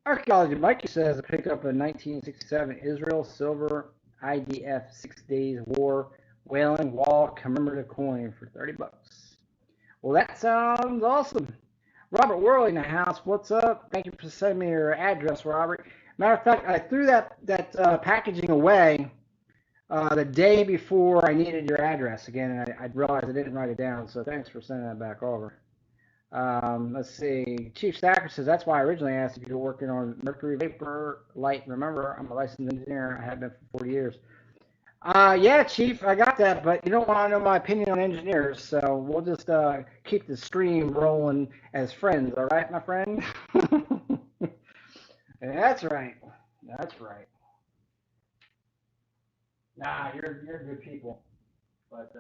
Archaeology Mikey says I picked up a 1967 Israel silver IDF 6 Days War Wailing Wall commemorative coin for $30. Well, that sounds awesome. Robert Worley in the house. What's up? Thank you for sending me your address, Robert. Matter of fact, I threw that packaging away the day before I needed your address again, and I realized I didn't write it down. So thanks for sending that back over. Let's see. Chief Stacker says that's why I originally asked if you were working on mercury vapor light. Remember, I'm a licensed engineer. I have been for 40 years. Yeah, Chief, I got that, but you don't want to know my opinion on engineers, so we'll just keep the stream rolling as friends, all right, my friend? That's right. That's right. Nah, you're good people, but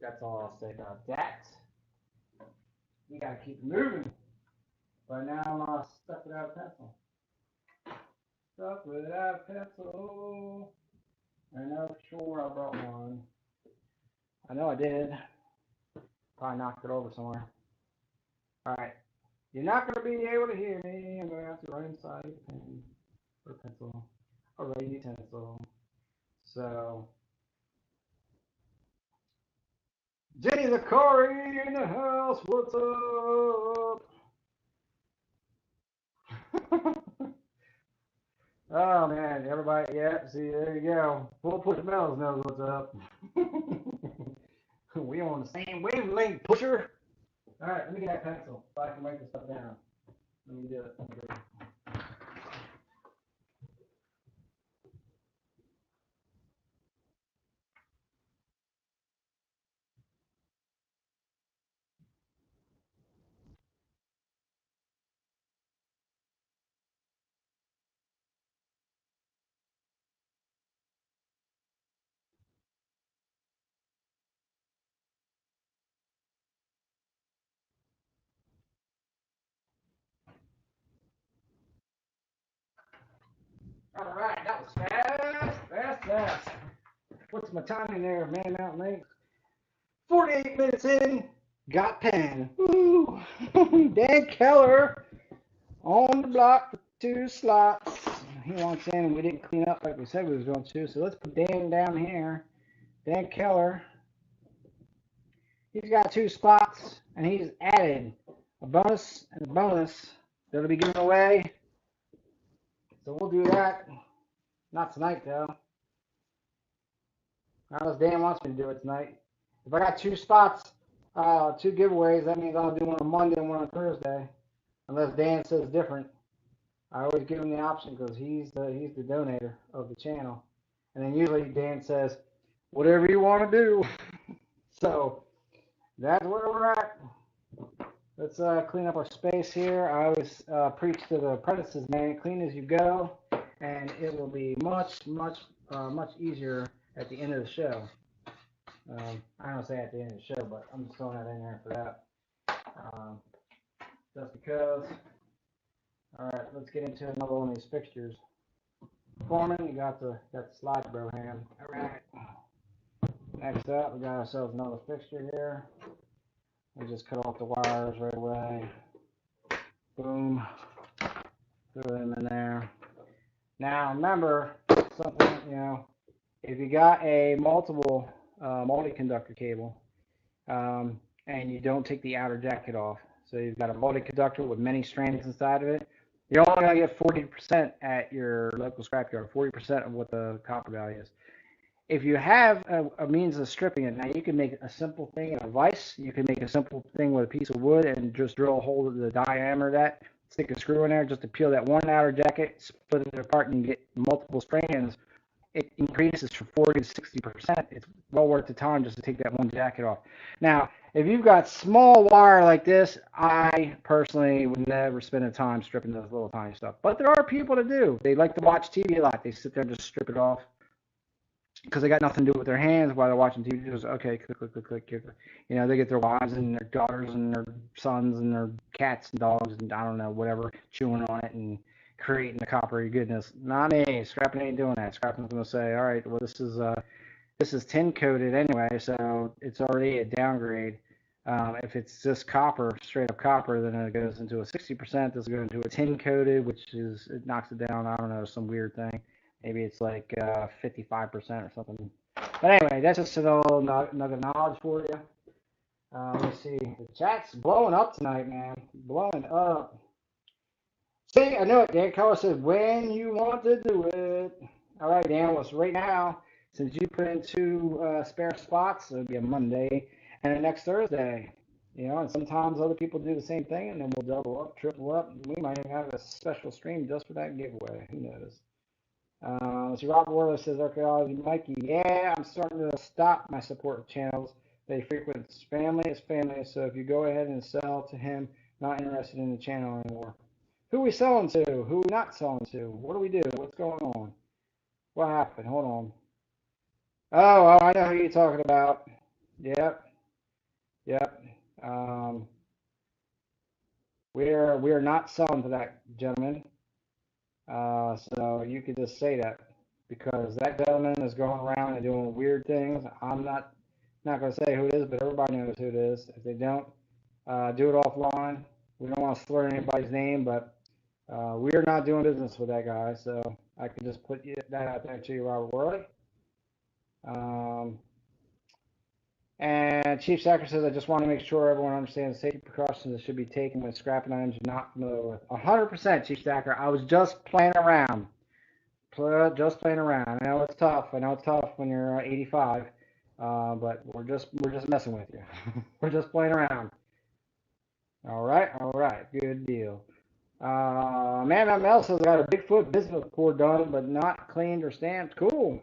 that's all I'll say about that. We gotta keep moving. But now I'm stuck without a pencil. Stuck without a pencil. I know for sure I brought one. I know I did. Probably knocked it over somewhere. Alright. You're not going to be able to hear me. I'm going to have to write inside a pen or pencil. A writing utensil. So, Jenny the Corey in the house. What's up? Oh man, everybody, yeah, see, there you go. Full Push Bells knows what's up. We on the same wavelength, pusher. All right, let me get that pencil so I can write this stuff down. Let me do it. All right, that was fast. What's my timing there, Man Mountain Lake? 48 minutes in, got pen. Woo! Dan Keller on the block for 2 slots. He wants in, and we didn't clean up like we said we was going to, so let's put Dan down here. Dan Keller. He's got 2 spots, and he's added a bonus and a bonus that'll be given away. So we'll do that. Not tonight, though. Not unless Dan wants me to do it tonight. If I got 2 spots, 2 giveaways, that means I'll do one on Monday and one on Thursday. Unless Dan says different. I always give him the option because he's the donator of the channel. And then usually Dan says, whatever you want to do. So that's where we're at. Let's clean up our space here. I always preach to the apprentices, man, clean as you go, and it will be much easier at the end of the show. I don't say at the end of the show, but I'm just throwing that in there for that. Just because. All right, let's get into another one of these fixtures. Foreman, you got the slide bro hand. All right. Next up, we got ourselves another fixture here. We just cut off the wires right away. Boom. Throw them in there. Now remember something, if you got a multiple multi-conductor cable and you don't take the outer jacket off, so you've got a multi-conductor with many strands inside of it, you're only going to get 40% at your local scrapyard, 40% of what the copper value is. If you have a means of stripping it, now you can make a simple thing in a vise. You can make a simple thing with a piece of wood and just drill a hole to the diameter of that, stick a screw in there just to peel that one outer jacket, split it apart, and you get multiple strands. It increases from 40 to 60%. It's well worth the time just to take that one jacket off. Now, if you've got small wire like this, I personally would never spend the time stripping those little tiny stuff. But there are people that do. They like to watch TV a lot. They sit there and just strip it off because they got nothing to do with their hands while they're watching TV. Just, okay, click. They get their wives and their daughters and their sons and their cats and dogs and I don't know, whatever, chewing on it and creating the coppery goodness. Not me. Scrapping ain't doing that. Scrapping's going to say, all right, well, this is tin coated anyway, so it's already a downgrade. If it's just copper, straight up copper, then it goes into a 60%. This goes into a tin coated, which it knocks it down. I don't know, some weird thing. Maybe it's like 55% or something. But anyway, that's just another nugget of knowledge for you. Let me see. The chat's blowing up tonight, man. Blowing up. See, I know it. Dan Keller said, when you want to do it. All right, Dan, well, so right now, since you put in 2 spare spots, it'll be a Monday and a next Thursday. And sometimes other people do the same thing, and then we'll double up, triple up. We might even have a special stream just for that giveaway. Who knows? So Robert Warler says, Archaeology Mikey, yeah, I'm starting to stop my support channels. They frequent family is family, so if you go ahead and sell to him, not interested in the channel anymore. Who are we selling to? Who are we not selling to? What do we do? What's going on? What happened? Hold on. Oh, I know who you're talking about. Yep. Yep. We are not selling to that gentleman. So you could just say that because that gentleman is going around and doing weird things. I'm not going to say who it is, but everybody knows who it is. If they don't, do it offline. We don't want to slur anybody's name, but we are not doing business with that guy. So I can just put that out there to you, Robert Worley. And Chief Sacker says, I just want to make sure everyone understands the safety precautions that should be taken when scrapping items you're not familiar with. 100%, Chief Sacker. I was just playing around. Just playing around. I know it's tough. I know it's tough when you're 85, but we're just messing with you. We're just playing around. All right, good deal. Man, Mel says I got a Bigfoot business report done, but not cleaned or stamped. Cool.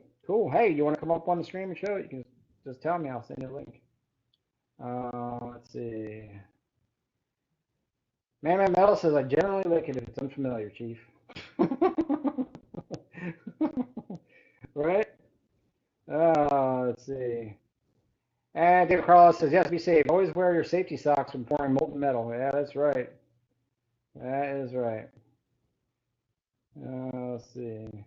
Hey, you want to come up on the stream and show it? You can just tell me. I'll send you a link. Let's see. Man Metal says I generally lick it if it's unfamiliar, Chief. Right? Let's see. And David Carlos says, yes, be safe. Always wear your safety socks when pouring molten metal. Yeah, that's right. That is right. Let's see.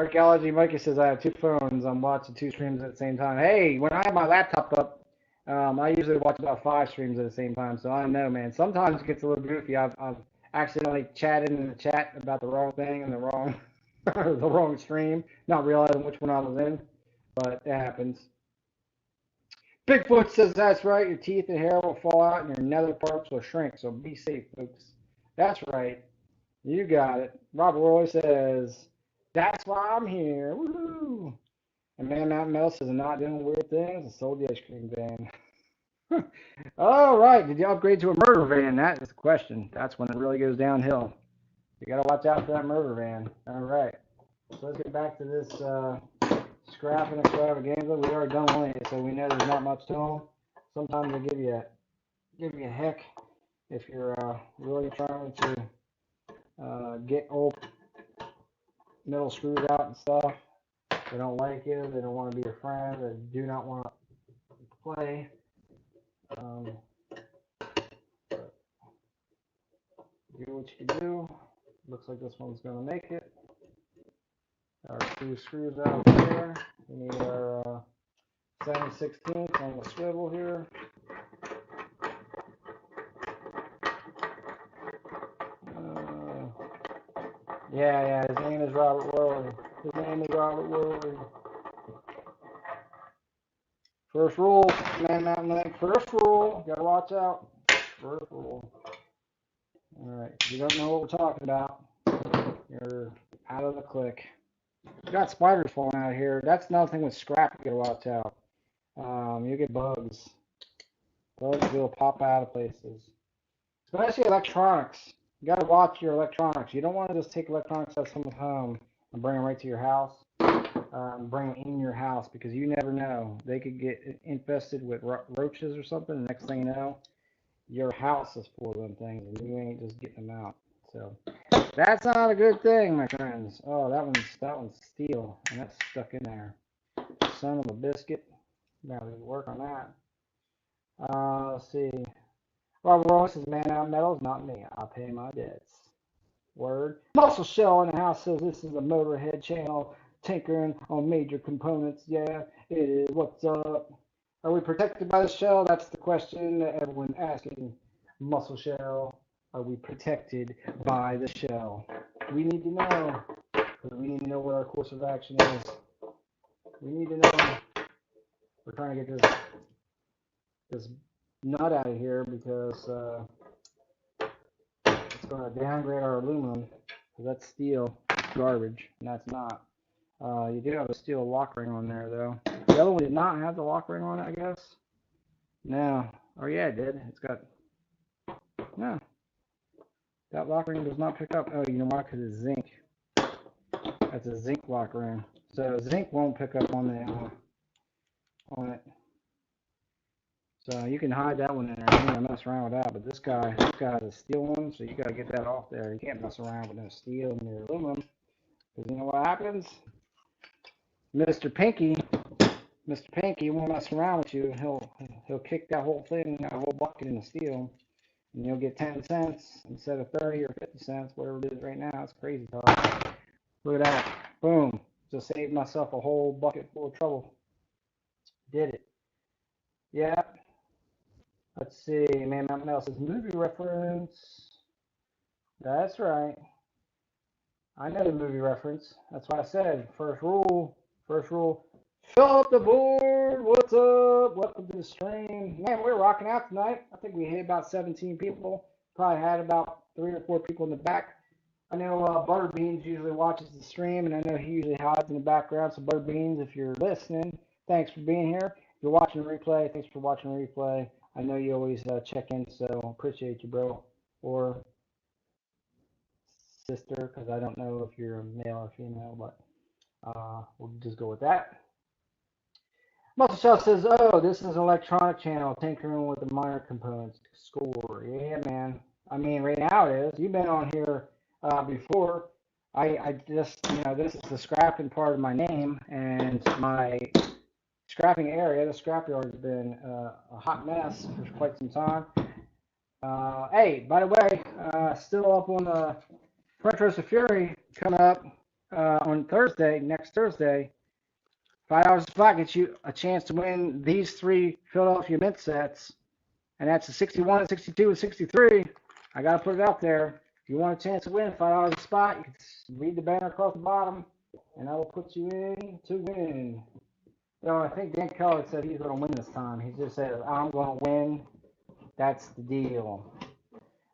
Archaeology Mikey says, I have two phones. I'm watching two streams at the same time. Hey, when I have my laptop up, I usually watch about 5 streams at the same time. So I know, man. Sometimes it gets a little goofy. I've accidentally chatted in the chat about the wrong thing and the wrong stream, not realizing which one I was in. But it happens. Bigfoot says that's right. Your teeth and hair will fall out and your nether parts will shrink. So be safe, folks. That's right. You got it. Robert Roy says, that's why I'm here. Woohoo! And Man Mountain Mel says, I'm not doing weird things. I sold the ice cream van. All right. Did you upgrade to a murder van? That is the question. That's when it really goes downhill. You got to watch out for that murder van. All right. So let's get back to this scrap and extravaganza. We already done one, so we know there's not much to them. Sometimes they give you a heck if you're really trying to get old metal screws out and stuff. They don't like you. They don't want to be your friend. They do not want to play. Do what you can do. Looks like this one's going to make it. Our 2 screws out there. We need our 7/16 on the swivel here. Yeah, his name is Robert Worley. First rule, Man Mountain Lake. First rule, gotta watch out. First rule. Alright, if you don't know what we're talking about, you're out of the click. You got spiders falling out here. That's another thing with scrap you gotta watch out. You get bugs. Bugs will pop out of places. Especially electronics. You gotta watch your electronics. You don't want to just take electronics out of someone's home and bring them right to your house. Bring them in your house because you never know. They could get infested with roaches or something. The next thing you know, your house is full of them things and you ain't just getting them out. So that's not a good thing, my friends. Oh, that one's steel and that's stuck in there. Son of a biscuit. Gotta work on that. Let's see. Robert Ross says, man out metals, not me. I'll pay my debts. Word. Muscle Shell in the house says this is a Motorhead channel tinkering on major components. Yeah, it is. What's up? Are we protected by the shell? That's the question that everyone's asking. Muscle Shell, are we protected by the shell? We need to know. Because we need to know what our course of action is. We need to know. We're trying to get this nut out of here because it's going to downgrade our aluminum because that's steel garbage and that's not. You do have a steel lock ring on there though. The other one did not have the lock ring on it, I guess. No. Oh yeah, it did. It's got no. That lock ring does not pick up. Oh, you know why? Because it's zinc. That's a zinc lock ring. So zinc won't pick up on the it. So you can hide that one in there. You don't mess around with that. But this guy has a steel one, so you gotta get that off there. You can't mess around with no steel and your aluminum, because you know what happens? Mr. Pinky Mr. Pinky won't mess around with you. He'll kick that whole thing, that whole bucket in the steel, and you'll get 10 cents instead of 30 or 50 cents, whatever it is right now. It's crazy talk. Look at that. Boom. Just saved myself a whole bucket full of trouble. Did it. Yeah. Let's see. Man, Mountain else's movie reference. That's right. I know the movie reference. That's why I said first rule. First rule. Fill up the board. What's up? Welcome to the stream. Man, we're rocking out tonight. I think we hit about 17 people. Probably had about 3 or 4 people in the back. I know Butterbeans usually watches the stream, and I know he usually hides in the background. So Butterbeans, if you're listening, thanks for being here. If you're watching the replay, thanks for watching the replay. I know you always check in, so appreciate you, bro. Or sister, because I don't know if you're a male or female, but we'll just go with that. Muscle Shell says, oh, this is an electronic channel, tinkering with the minor components. Score. Yeah, man. I mean, right now it is. You've been on here before. I just, this is the scrapping part of my name, and my scrapping area, the scrapyard, has been a hot mess for quite some time. Hey, by the way, still up on the French Roast of Fury coming up on Thursday, next Thursday. $5 a spot gets you a chance to win these 3 Philadelphia Mint sets, and that's the 61, 62, and 63. I got to put it out there. If you want a chance to win $5 a spot, you can read the banner across the bottom, and I will put you in to win. I think Dan Keller said he's going to win this time. He just said, I'm going to win. That's the deal.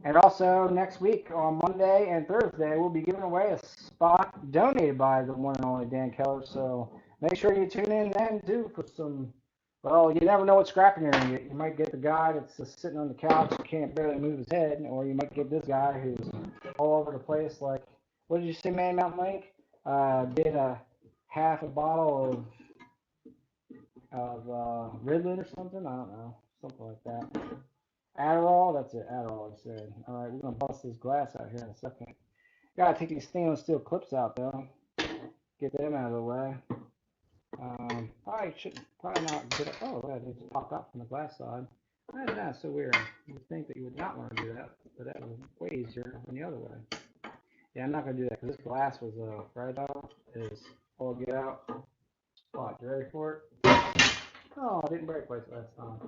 And also, next week on Monday and Thursday, we'll be giving away a spot donated by the one and only Dan Keller. So make sure you tune in then, too, for some, well, you never know what scrapping you're going to get. You might get the guy that's just sitting on the couch and can't barely move his head, or you might get this guy who's all over the place. Like, what did you say, Man Mountain Lake? Did a half a bottle of Ritalin or something? I don't know. Something like that. Adderall? That's it. Adderall, I said. All right, we're going to bust this glass out here in a second. Got to take these stainless steel clips out, though. Get them out of the way. I should probably not get it. Oh, that just popped out from the glass side. That's so weird. You would think that you would not want to do that, but that was way easier than the other way. Yeah, I'm not going to do that because this glass was fragile. It is all get out. What, you ready for it? Oh, I didn't break place last time.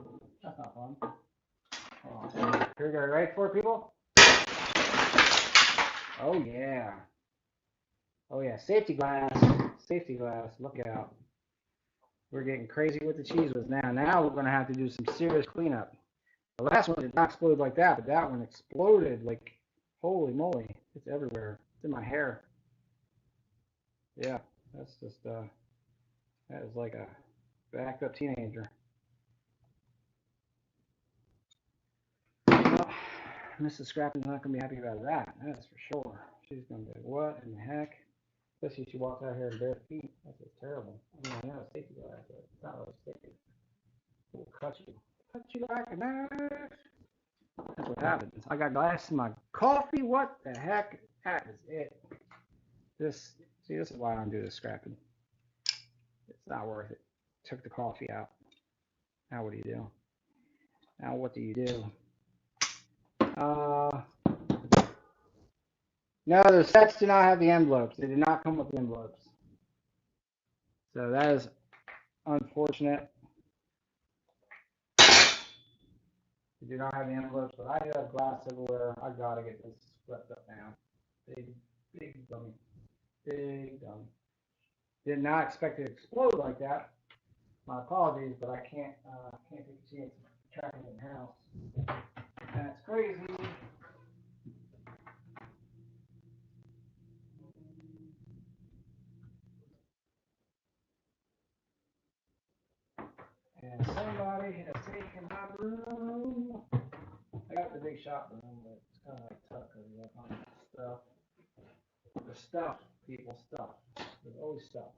That's not fun. Here we go. Ready for it, people? Oh, yeah. Oh, yeah. Safety glass. Safety glass. Look out. We're getting crazy with the cheese whiz now. Now we're going to have to do some serious cleanup. The last one did not explode like that, but that one exploded like, holy moly. It's everywhere. It's in my hair. Yeah. That's just, that is like a backed up teenager. Well, Mrs. Scrapping's not going to be happy about that. That's for sure. She's going to be like, what in the heck? Especially if she walks out here in bare feet. That's just terrible. I mean, I know it's safety glass, but it's not really safety. It will cut you. Cut you like a knife. That's what happens. I got glass in my coffee. What the heck? That is it. This is why I don't do this scrapping. It's not worth it. Took the coffee out. Now what do you do? Now what do you do? No, the sets do not have the envelopes. They did not come with the envelopes. So that is unfortunate. They do not have the envelopes, but I do have glass everywhere. I gotta get this swept up now. Big dummy. Big dummy. Did not expect it to explode like that. My apologies, but I can't take a chance of tracking it in the house. That's crazy. And somebody has taken my broom. I got the big shop room, but it's kind of like tough because you have all this stuff. There's stuff, people, stuff. There's always stuff.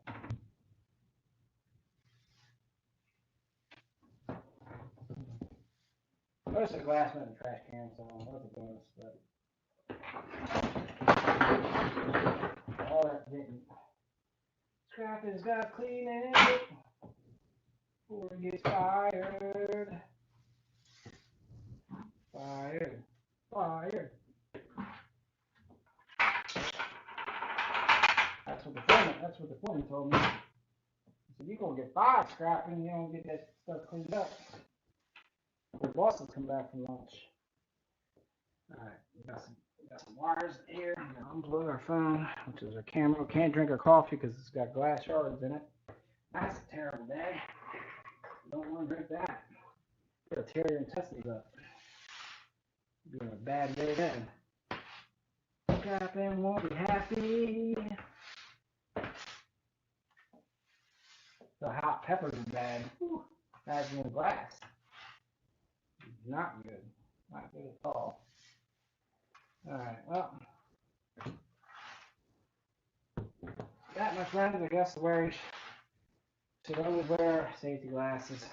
Most of the glass went in the trash can, so that was a bonus, but all that didn't. Scrapping's got clean it. Hoarding gets fired. Fired. Fired. That's what the foreman told me. He said, you're going to get fired scrapping, you don't get that stuff cleaned up. The boss will come back from lunch. Alright, we got some wires here. Unplug our phone, which is our camera. We can't drink our coffee because it's got glass shards in it. That's a terrible day. You don't want to drink that. It'll tear your intestines up. You'll be on a bad day then. Scrapping won't be happy. The hot peppers are bad. Whew. Imagine in glass. Not good. Not good at all. Alright, well. That, my friends, I guess the way should always wear safety glasses.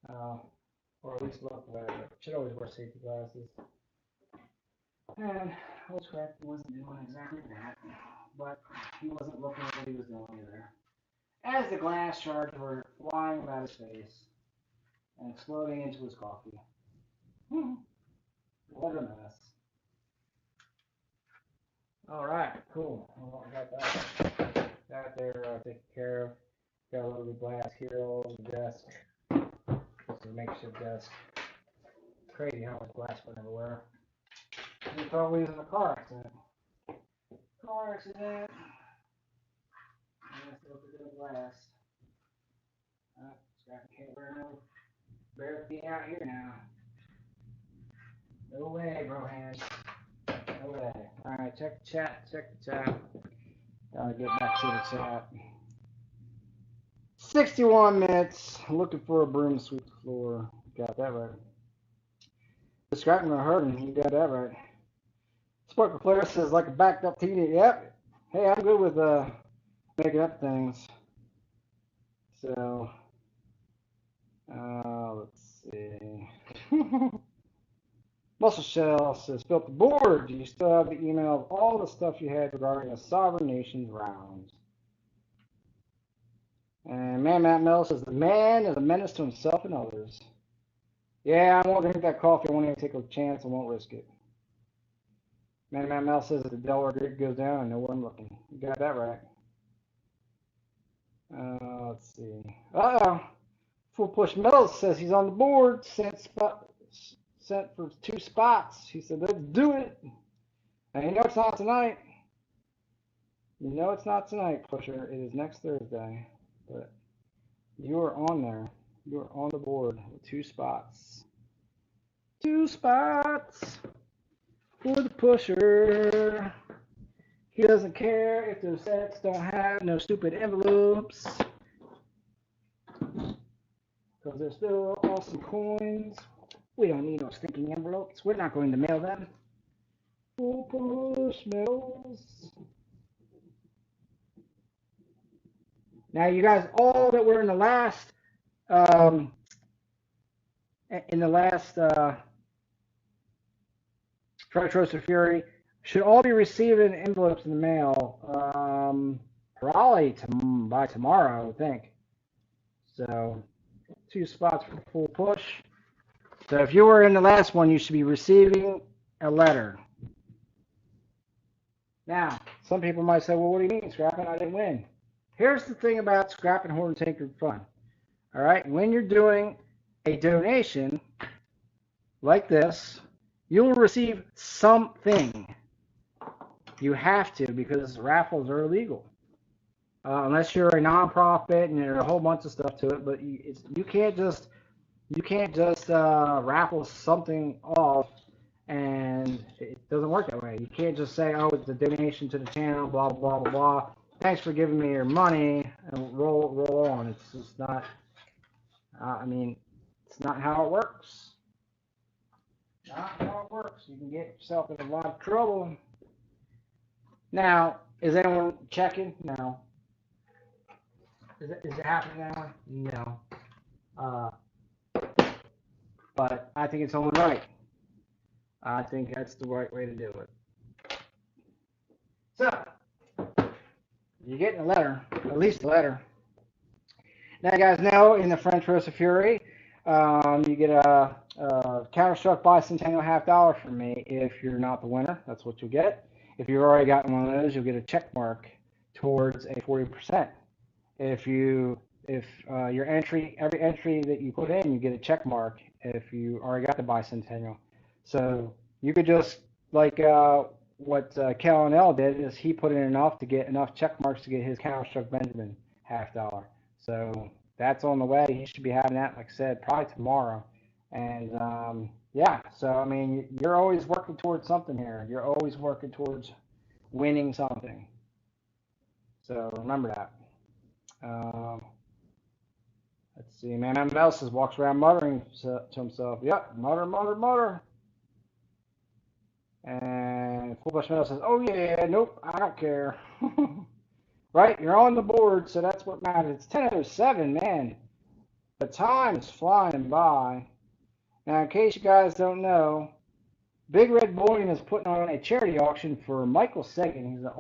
Or at least look wear it. Should always wear safety glasses. And old Scrappy wasn't doing exactly that. But he wasn't looking at what he was doing either. As the glass shards were flying about his face and exploding into his coffee. What a mess. Alright, cool. Well, I got that there taken care of. Got a little glass here all over the desk. Just a makeshift desk. Crazy how much glass went everywhere. We thought we was in a car accident. Car accident. Let's look at the glass. Scrappy can't wear no bare feet out here now. No way, bro hands. No way. Alright, check the chat. Gotta get back to the chat. 61 minutes. Looking for a broom to sweep the floor. Got that right. Describing a hurting. You got that right. Sparkle Flare says like a backed up TV. Yep. Hey, I'm good with making up things. So, let's see. Muscle Shell says, Filthy Board, do you still have the email of all the stuff you had regarding the sovereign nations rounds? And Matt Mel says, the man is a menace to himself and others. Yeah, I won't drink that coffee. I won't even take a chance. I won't risk it. Matt Mel says, if the Delaware Creek goes down, I know where I'm looking. You got that right. Let's see. Full Push Metals says he's on the board. Sent for 2 spots. He said, let's do it. And you know it's not tonight. You know it's not tonight, Pusher. It is next Thursday. But you are on there. You are on the board with 2 spots. 2 spots for the Pusher. He doesn't care if those sets don't have no stupid envelopes. Because they're still awesome coins. We don't need no stinking envelopes. We're not going to mail them. Full Push Metals. Now, you guys, all that were in the last, Strike Roaster Fury should all be receiving envelopes in the mail, probably by tomorrow, I would think. So, 2 spots for Full Push. So if you were in the last one, you should be receiving a letter. Now, some people might say, well, what do you mean, Scrapping? I didn't win. Here's the thing about Scrapping Hoarding Tinkered Fun. All right, when you're doing a donation like this, you'll receive something. You have to, because raffles are illegal. Unless you're a nonprofit and there's a whole bunch of stuff to it, but you can't just raffle something off, and it doesn't work that way. You can't just say, oh, it's a donation to the channel, blah, blah, blah, blah. Thanks for giving me your money, and roll on. It's just not, it's not how it works. Not how it works. You can get yourself in a lot of trouble. Now, is anyone checking? No. Is it happening now? No. But I think it's only right. I think that's the right way to do it. So, you're getting a letter, at least a letter. Now you guys know in the French Roast of Fury, you get a Counter-Struck Bicentennial $50 from me if you're not the winner. That's what you'll get. If you've already gotten one of those, you'll get a check mark towards a 40%. If your every entry that you put in, you get a check mark if you already got the Bicentennial. So you could just, like what Cal and L did, is he put in enough to get enough check marks to get his Counter-Struck Benjamin $50. So that's on the way. He should be having that, like I said, probably tomorrow. And yeah, so I mean, you're always working towards something here. You're always working towards winning something. So remember that. Let's see, man. Mouse walks around muttering to himself. Yep, mutter, mutter, mutter. And Full Bush Metal says, "Oh yeah, nope, I don't care." Right, you're on the board, so that's what matters. It's 10:07, man. The time is flying by. Now, in case you guys don't know, Big Red Bullion is putting on a charity auction for Michael Sagan. He's an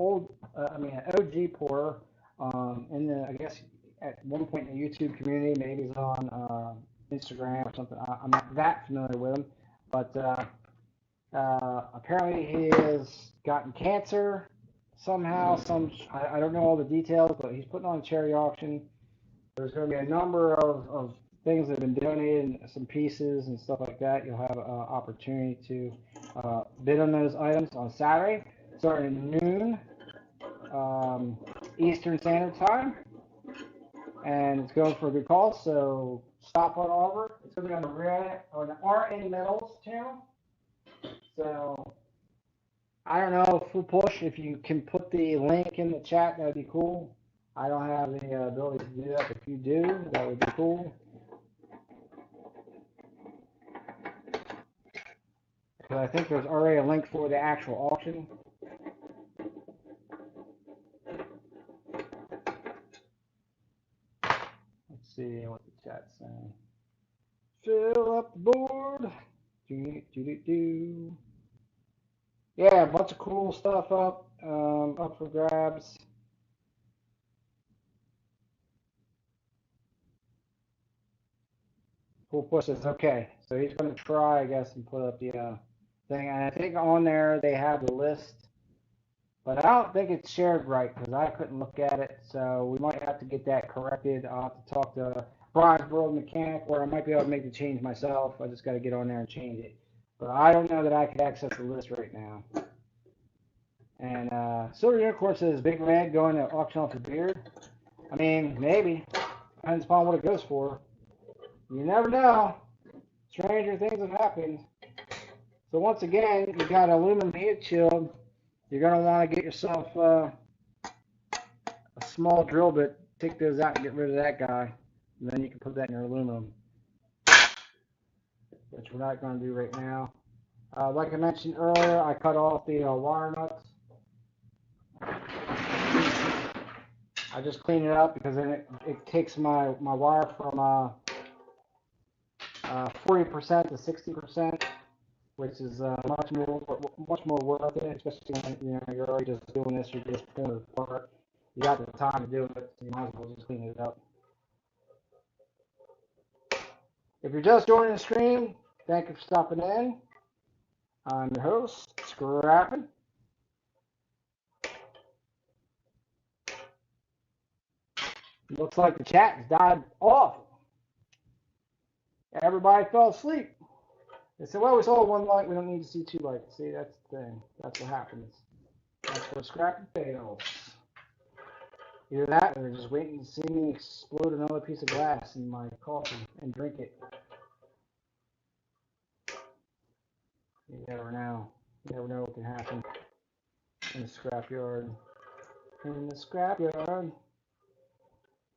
an OG pourer. I guess at one point in the YouTube community, maybe he's on Instagram or something. I'm not that familiar with him, but apparently he has gotten cancer somehow. I don't know all the details, but he's putting on a charity auction. There's going to be a number of things that have been donated, some pieces and stuff like that. You'll have an opportunity to bid on those items on Saturday, starting at noon Eastern Standard Time, and it's going for a good cause. So stop on over. It's going to be on the RN Metals channel. So I don't know, Full Push, if you can put the link in the chat, that'd be cool. I don't have the ability to do that. If you do, that would be cool. Because I think there's already a link for the actual auction. Let's see what the chat's saying. Fill up the board. Yeah, a bunch of cool stuff up for grabs. Full Push says, okay. So he's going to try, I guess, and put up the thing. And I think on there they have the list. But I don't think it's shared right because I couldn't look at it. So we might have to get that corrected. I'll have to talk to Brian's World Mechanic, or I might be able to make the change myself. I just got to get on there and change it. But I don't know that I could access the list right now. And Silver Unicorn says, Big Red going to auction off his beard. I mean, maybe. Depends upon what it goes for. You never know. Stranger things have happened. So once again, you got aluminum heat shield. You're going to want to get yourself a small drill bit. Take those out and get rid of that guy. And then you can put that in your aluminum. Which we're not going to do right now. Like I mentioned earlier, I cut off the wire nuts. I just clean it up because then it takes my wire from 40% to 60%, which is much more worth it, especially when you're already just doing this, you're just pulling it apart. You got the time to do it, so you might as well just clean it up. If you're just joining the stream, thank you for stopping in. I'm your host, Scrappin'. Looks like the chat has died off. Everybody fell asleep. They said, well, we saw one light, we don't need to see two lights. See, that's the thing. That's what happens. That's where scrapping fails. Either that or they're just waiting to see me explode another piece of glass in my coffee and drink it. You never know. You never know what can happen in the scrapyard. In the scrapyard.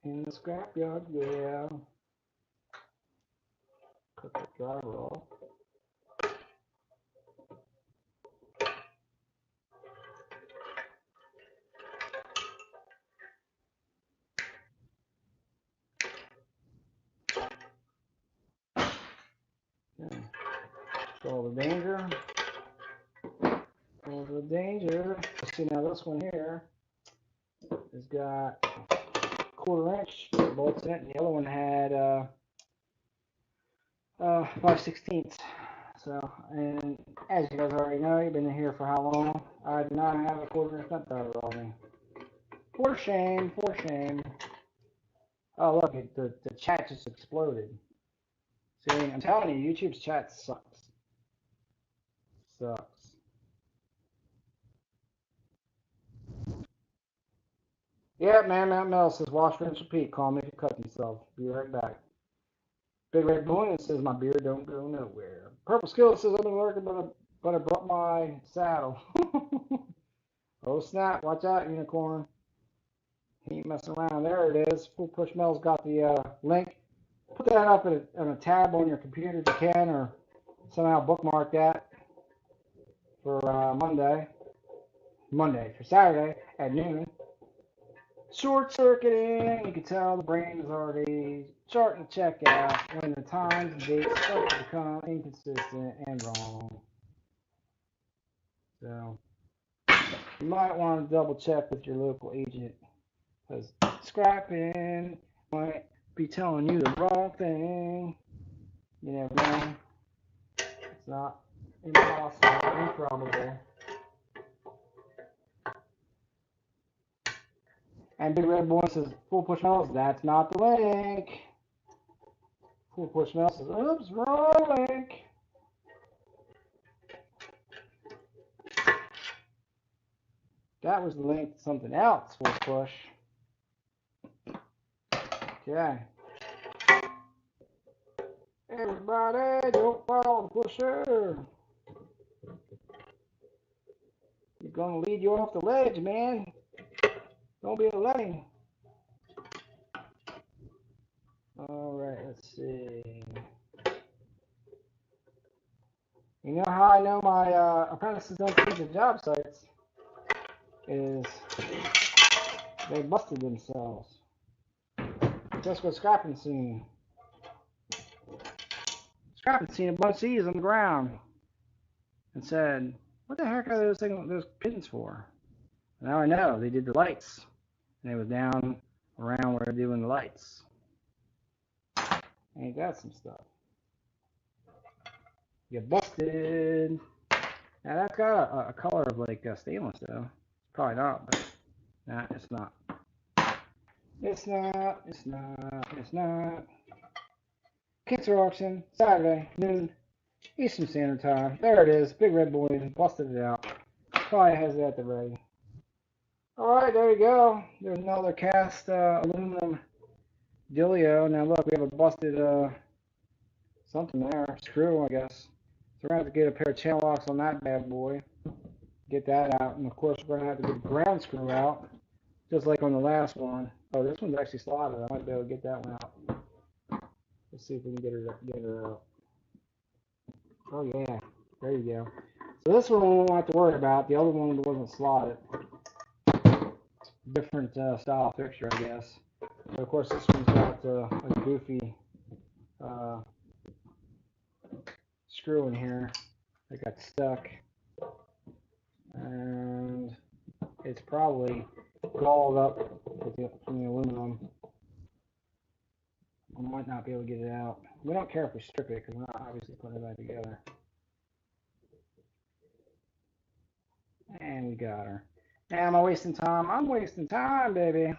In the scrapyard, yeah. Cut that driver off. Okay. All the danger. All the danger. See, now this one here has got 1/4 inch bolts in it, and the other one had 5/16. So, and as you guys already know, you've been here for how long? I do not have a 1/4 inch nut driver on me. For shame, for shame. Oh, look, the chat just exploded. See, I'm telling you, YouTube's chat sucks. Sucks. Yeah, man, Matt Mel says, wash, rinse, repeat. Call me if you cut yourself. Be right back. Big Red Balloon says, my beard don't go nowhere. Purple Skill says, I've been working, but I brought my saddle. Oh, snap. Watch out, Unicorn. He ain't messing around. There it is. Full Push Mel's got the link. Put that up on a tab on your computer if you can, or somehow bookmark that for Monday, for Saturday at noon. Short circuiting, you can tell the brain is already starting to check out when the times and dates start to become inconsistent and wrong. So you might want to double check with your local agent, because scrapping might be telling you the wrong thing. You never know. It's not impossible, improbable. And Big Red Boy says, Full Push Mel's, that's not the link. Full Push Mel says, oops, wrong link. That was the link to something else, Full Push. Okay. Everybody, don't follow the pusher. He's going to lead you off the ledge, man. Don't be a lemming. All right, let's see. You know how I know my apprentices don't keep the job sites? Is they busted themselves. Just go scrapping scene. Scrapping scene a bunch of these on the ground and said, what the heck are those pins for? Now I know, they did the lights. And it was down around where they're doing the lights. Ain't that some stuff? You busted. Now that's got a color of like stainless though. Probably not, but nah, it's not. It's not, it's not, it's not. Cancer auction, Saturday, noon, Eastern Standard Time. There it is. Big Red Boy busted it out. Probably has it at the ready. Alright, there you go. There's another cast aluminum dealio. Now look, we have a busted something there. Screw, I guess. So we're going to have to get a pair of channel locks on that bad boy. Get that out. And of course, we're going to have to get the ground screw out. Just like on the last one. Oh, this one's actually slotted. I might be able to get that one out. Let's see if we can get her out. Oh yeah, there you go. So this one we won't have to worry about. The other one wasn't slotted. Different style fixture, I guess. But of course, this one's got a goofy screw in here that got stuck, and it's probably galled up from the aluminum. I might not be able to get it out. We don't care if we strip it because we're not obviously putting it back together. And we got her. Now, am I wasting time? I'm wasting time, baby.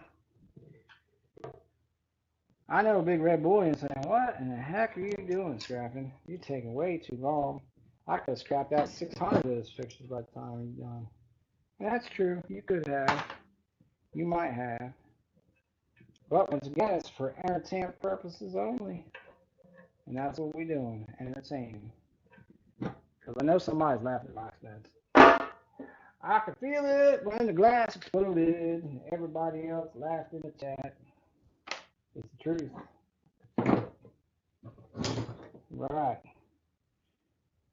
I know Big Red Boy and saying, what in the heck are you doing, scrapping? You're taking way too long. I could have scrapped out 600 of those fixtures by the time you're done. That's true. You could have. You might have. But once again, it's for entertainment purposes only. And that's what we're doing. Entertaining. Because I know somebody's laughing at my expense. I could feel it when the glass exploded and everybody else laughed in the chat. It's the truth. Right.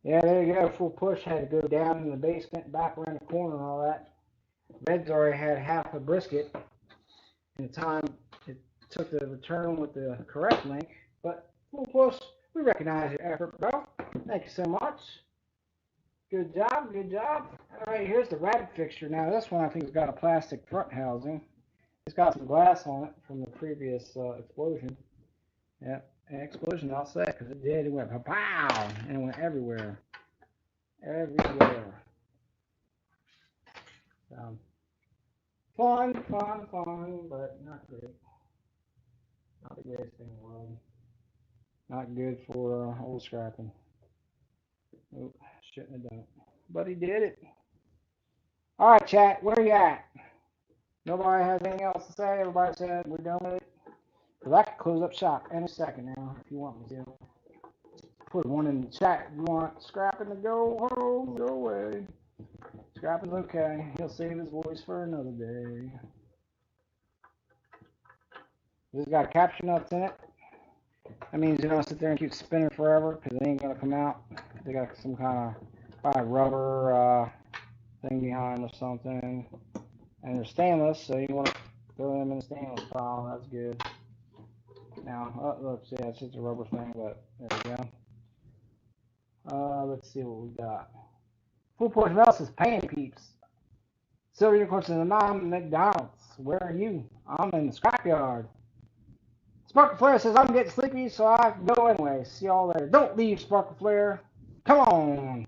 Yeah, there you go. Full Push had to go down in the basement, back around the corner and all that. Red's already had half a brisket in the time it took to return with the correct link. But Full Push, we recognize your effort, bro. Thank you so much. Good job, good job. All right, here's the rabbit fixture. Now, this one I think has got a plastic front housing. It's got some glass on it from the previous explosion. Yep, an explosion, I'll say, because it did. It went pow, and it went everywhere. Everywhere. Fun, but not great. Not the greatest thing in the world. Not good for old scrapping. Nope, shouldn't have done it. But he did it. All right, chat, where you at? Nobody has anything else to say? Everybody said we're done with it? Because I can close up shop any second now if you want me to. Put one in the chat if you want scrapping to go home, go away. Scrapping's okay. He'll save his voice for another day. This got capture nuts in it. That means you don't sit there and keep spinning forever because it ain't going to come out. They got some kind of rubber thing behind or something. And they're stainless, so you want to throw them in the stainless pile. That's good. Now, look, yeah, it's just a rubber thing, but there we go. Let's see what we got. Full portion of else is paying peeps. Silver unicorns in the mom McDonald's. Where are you? I'm in the scrapyard. Sparkle Flare says I'm getting sleepy, so I can go anyway. See y'all later. Don't leave, Sparkle Flare. Come on.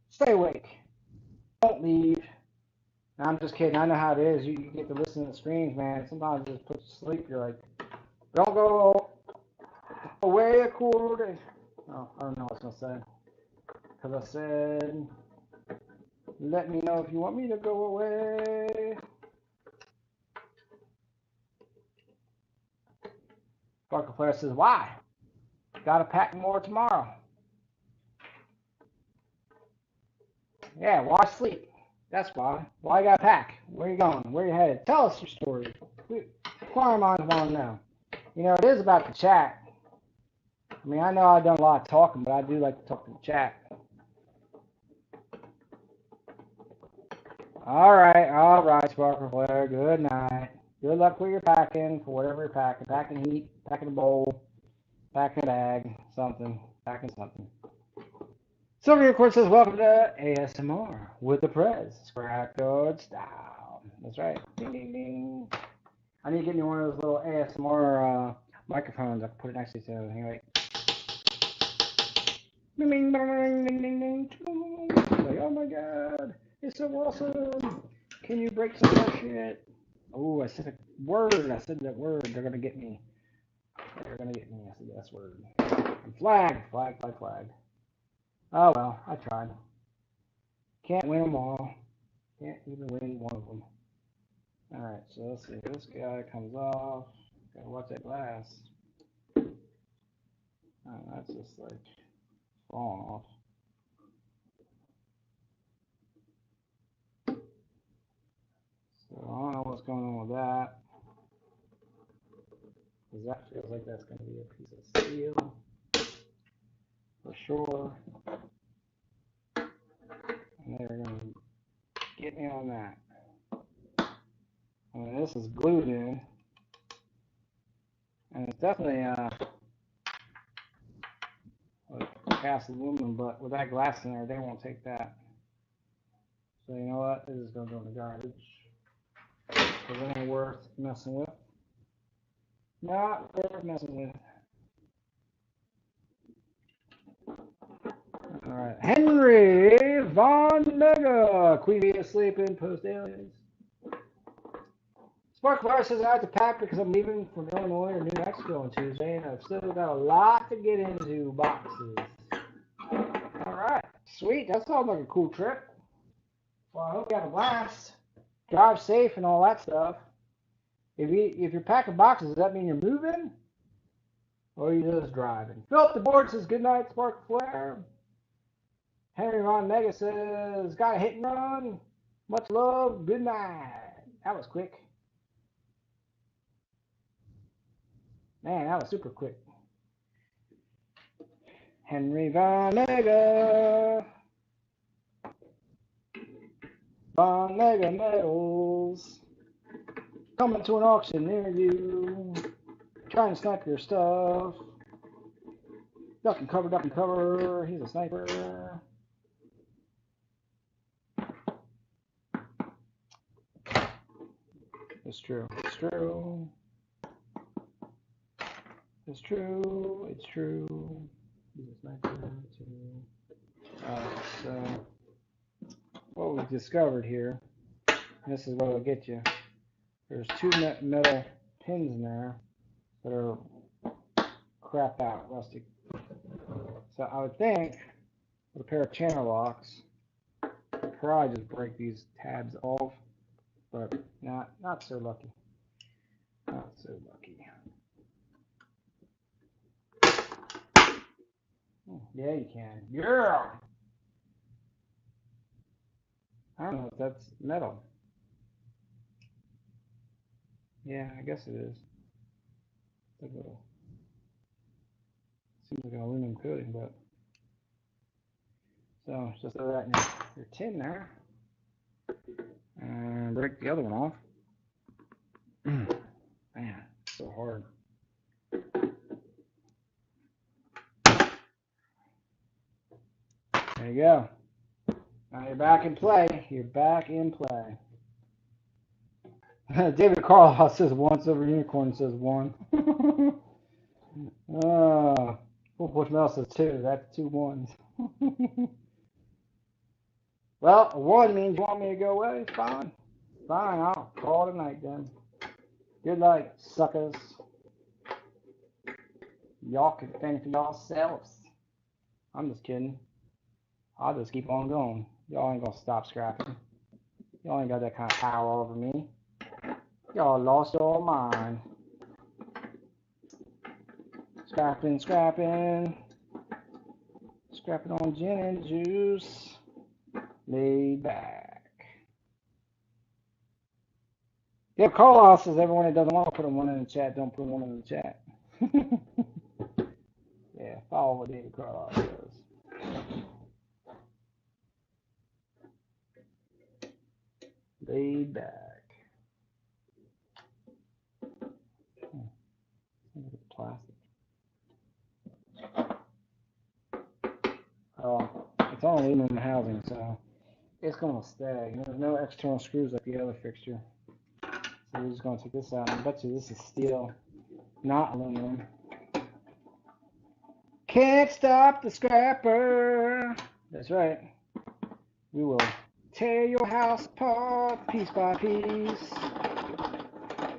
Stay awake. Don't leave. No, I'm just kidding. I know how it is. You get to listen to the streams, man. Sometimes it just puts you to sleep. You're like, don't go away a quarter. Oh, I don't know what I was going to say. Because I said, let me know if you want me to go away. Sparkle Flare says, why? Gotta pack more tomorrow. Yeah, why sleep? That's why. Why you gotta pack? Where you going? Where you headed? Tell us your story. Inquiring minds want to know. You know, it is about the chat. I mean, I know I've done a lot of talking, but I do like to talk to the chat. All right, Sparkle Flare. Good night. Good luck with your packing, for whatever you're packing. Packing heat, packing a bowl, packing a bag, something. Packing something. Silver, of course, says, welcome to ASMR with the Prez. Scrapyard style. That's right. Ding, ding, ding. I need to get me one of those little ASMR microphones. I can put it next to each other. Anyway. Ding, ding, ding, ding, ding, ding. Like, oh my god. It's so awesome. Can you break some more shit? Oh, I said a word. I said that word. They're going to get me. They're going to get me. I said that word. And flag. Oh, well, I tried. Can't win them all. Can't even win one of them. Alright, so let's see. This guy comes off. Gotta watch that glass. Oh, that's just like falling off. So I don't know what's going on with that. Because that feels like that's going to be a piece of steel. For sure. And they're going to get me on that. I mean, this is glued in. And it's definitely like cast aluminum, but with that glass in there, they won't take that. So you know what? This is going to go in the garbage. Because it ain't worth messing with. Not worth messing with. Alright. Henry Von Mega. Queevy asleep in post aliens. Sparkler says I have to pack because I'm leaving from Illinois or New Mexico on Tuesday, and I've still got a lot to get into boxes. Alright. Sweet. That sounds like a cool trip. Well, I hope you have a blast. Drive safe and all that stuff. If you're packing boxes, does that mean you're moving? Or are you just driving? Philip the board says, good night, Spark Flare. Henry Ron Mega says, got a hit and run. Much love. Good night. That was quick. Man, that was super quick. Henry Von Mega. Von Mega Metals. Coming to an auction near you. Trying to snipe your stuff. Duck and cover. He's a sniper. It's true. It's true. It's true. It's true. So what we've discovered here, this is what will get you. There's two metal pins in there that are crapped out, rusty. So I would think with a pair of channel locks, I'd probably just break these tabs off, but not so lucky. Not so lucky. Yeah, you can. Yeah! I don't know if that's metal. Yeah, I guess it is. It's like seems like an aluminum coating, but so just throw that in your tin there and break the other one off. Man, it's so hard. There you go. Now you're back in play. You're back in play. David Carlisle says one, Silver Unicorn says one. Bushmel says two. That's 2 1s. Well, a 1 means you want me to go away. Fine. Fine, I'll call it a night then. Good night, suckers. Y'all can fend for yourselves. I'm just kidding. I'll just keep on going. Y'all ain't gonna stop scrapping. Y'all ain't got that kind of power over me. Y'all lost your mind. Scrapping, scrapping. Scrapping on gin and juice. Laid back. Yeah, Carlisle says everyone that doesn't want to put a 1 in the chat, don't put a 1 in the chat. Yeah, follow what David Carlisle says. Laid back. Plastic. Oh, it's on aluminum housing, so it's going to stay. There's no external screws like the other fixture. So we're just going to take this out. I bet you this is steel, not aluminum. Can't stop the scrapper. That's right. We will tear your house apart piece by piece.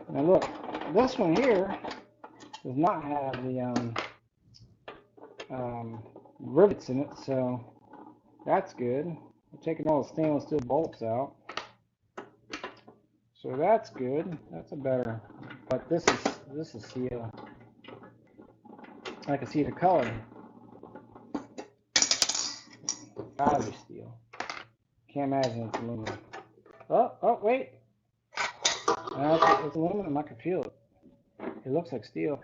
Now look, this one here does not have the rivets in it, so that's good. We're taking all the stainless steel bolts out, so that's good. That's a better. But this is steel. I can see the color. Gotta be steel. Can't imagine it's aluminum. Oh, wait. It's aluminum. I can feel it. It looks like steel.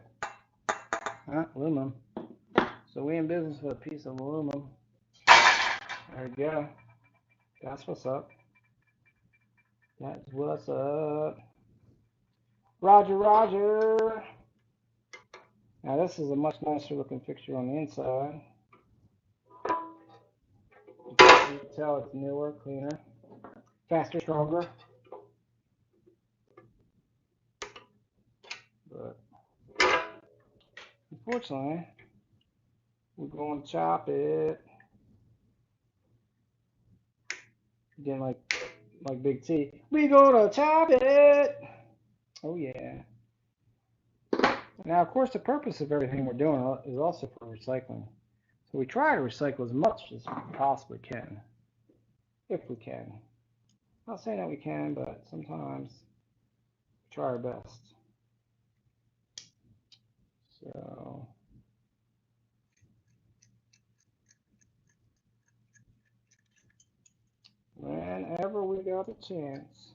Aluminum. So we in business with a piece of aluminum. There we go. That's what's up. That's what's up. Roger, Roger. Now this is a much nicer looking fixture on the inside. You can tell it's newer, cleaner, faster, stronger. But unfortunately, we're going to chop it. Again, like Big T. We gonna chop it. Oh yeah. Now, of course, the purpose of everything we're doing is also for recycling. So we try to recycle as much as we possibly can, if we can. Not saying that we can, but sometimes we try our best. So whenever we got the chance,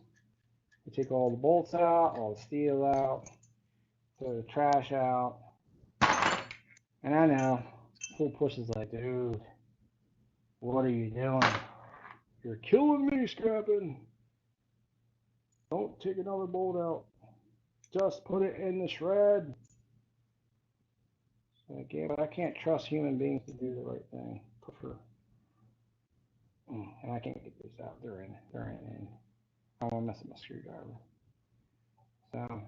we take all the bolts out, all the steel out, throw the trash out. And I know, full push is like, dude, what are you doing? You're killing me, scrapping. Don't take another bolt out. Just put it in the shred. So again, but I can't trust human beings to do the right thing. Prefer. And I can't get these out. They're in. I don't want to mess with my screwdriver. So,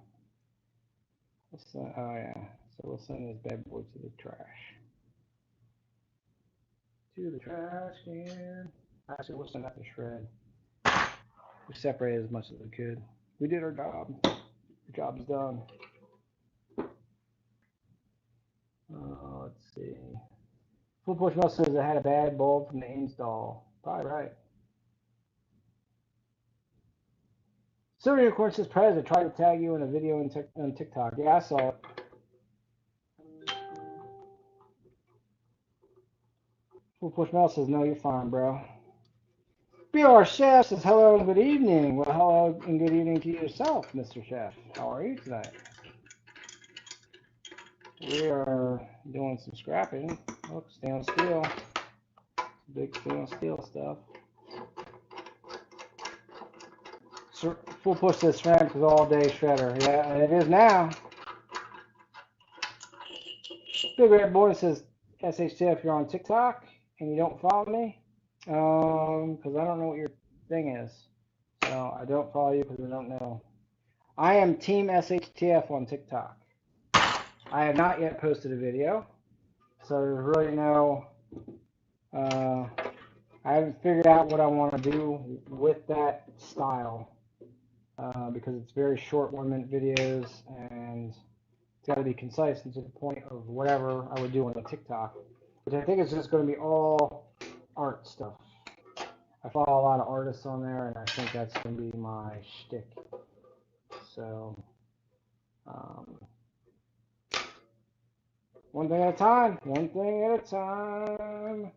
oh yeah. So we'll send this bad boy to the trash. To the trash can. Actually, we'll send that to shred. We separated as much as we could. We did our job. The job's done. Let's see. Full push must says it had a bad bulb from the install. Probably right. Silver Unicorn says, Prez, I tried to tag you in a video on TikTok. Yeah, I saw it. Full push Mel says, no, you're fine, bro. BR Chef says, hello and good evening. Well, hello and good evening to yourself, Mr. Chef. How are you tonight? We are doing some scrapping. Look, stainless steel. Big stainless steel stuff. Full push says ceramic is all day shredder. Yeah, and it is now. Big Red Boy says, SHTF, if you're on TikTok and you don't follow me, because I don't know what your thing is. So I don't follow you because I don't know. I am Team SHTF on TikTok. I have not yet posted a video, so there's really no, I haven't figured out what I want to do with that style, because it's very short 1-minute videos, and it's got to be concise and to the point of whatever I would do on a TikTok, which I think is just going to be all art stuff. I follow a lot of artists on there, and I think that's going to be my shtick. So, one thing at a time. One thing at a time.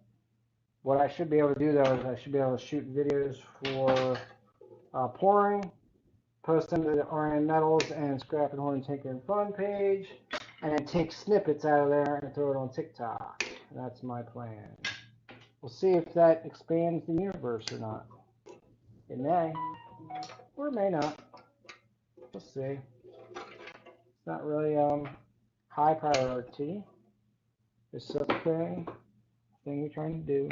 What I should be able to do, though, is I should be able to shoot videos for pouring, post them to the RN Metals and Scrap and Hoarding Tinker and Fun page, and then take snippets out of there and throw it on TikTok. That's my plan. We'll see if that expands the universe or not. It may, or it may not. We'll see. It's not really high priority. It's just a thing we're trying to do.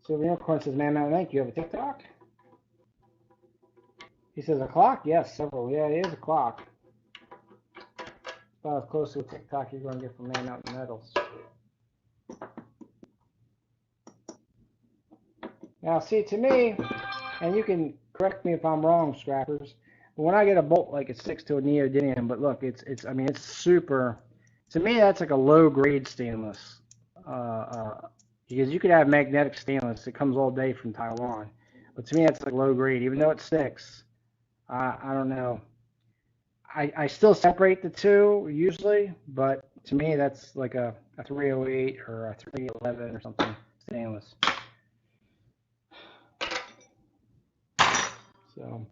So the Unicorn says, man, thank you. You have a TikTok? He says, a clock? Yes, several. Yeah, it is a clock. About as close to a TikTok you're going to get from Man Mountain Metals. Now, see, to me, and you can correct me if I'm wrong, scrappers, but when I get a bolt like it sticks to a neodymium, but look, it's super. To me, that's like a low-grade stainless. Because you could have magnetic stainless. It comes all day from Taiwan. But to me, that's like low-grade, even though it sticks. I don't know. I still separate the two usually, but to me, that's like a 308 or a 311 or something stainless. So,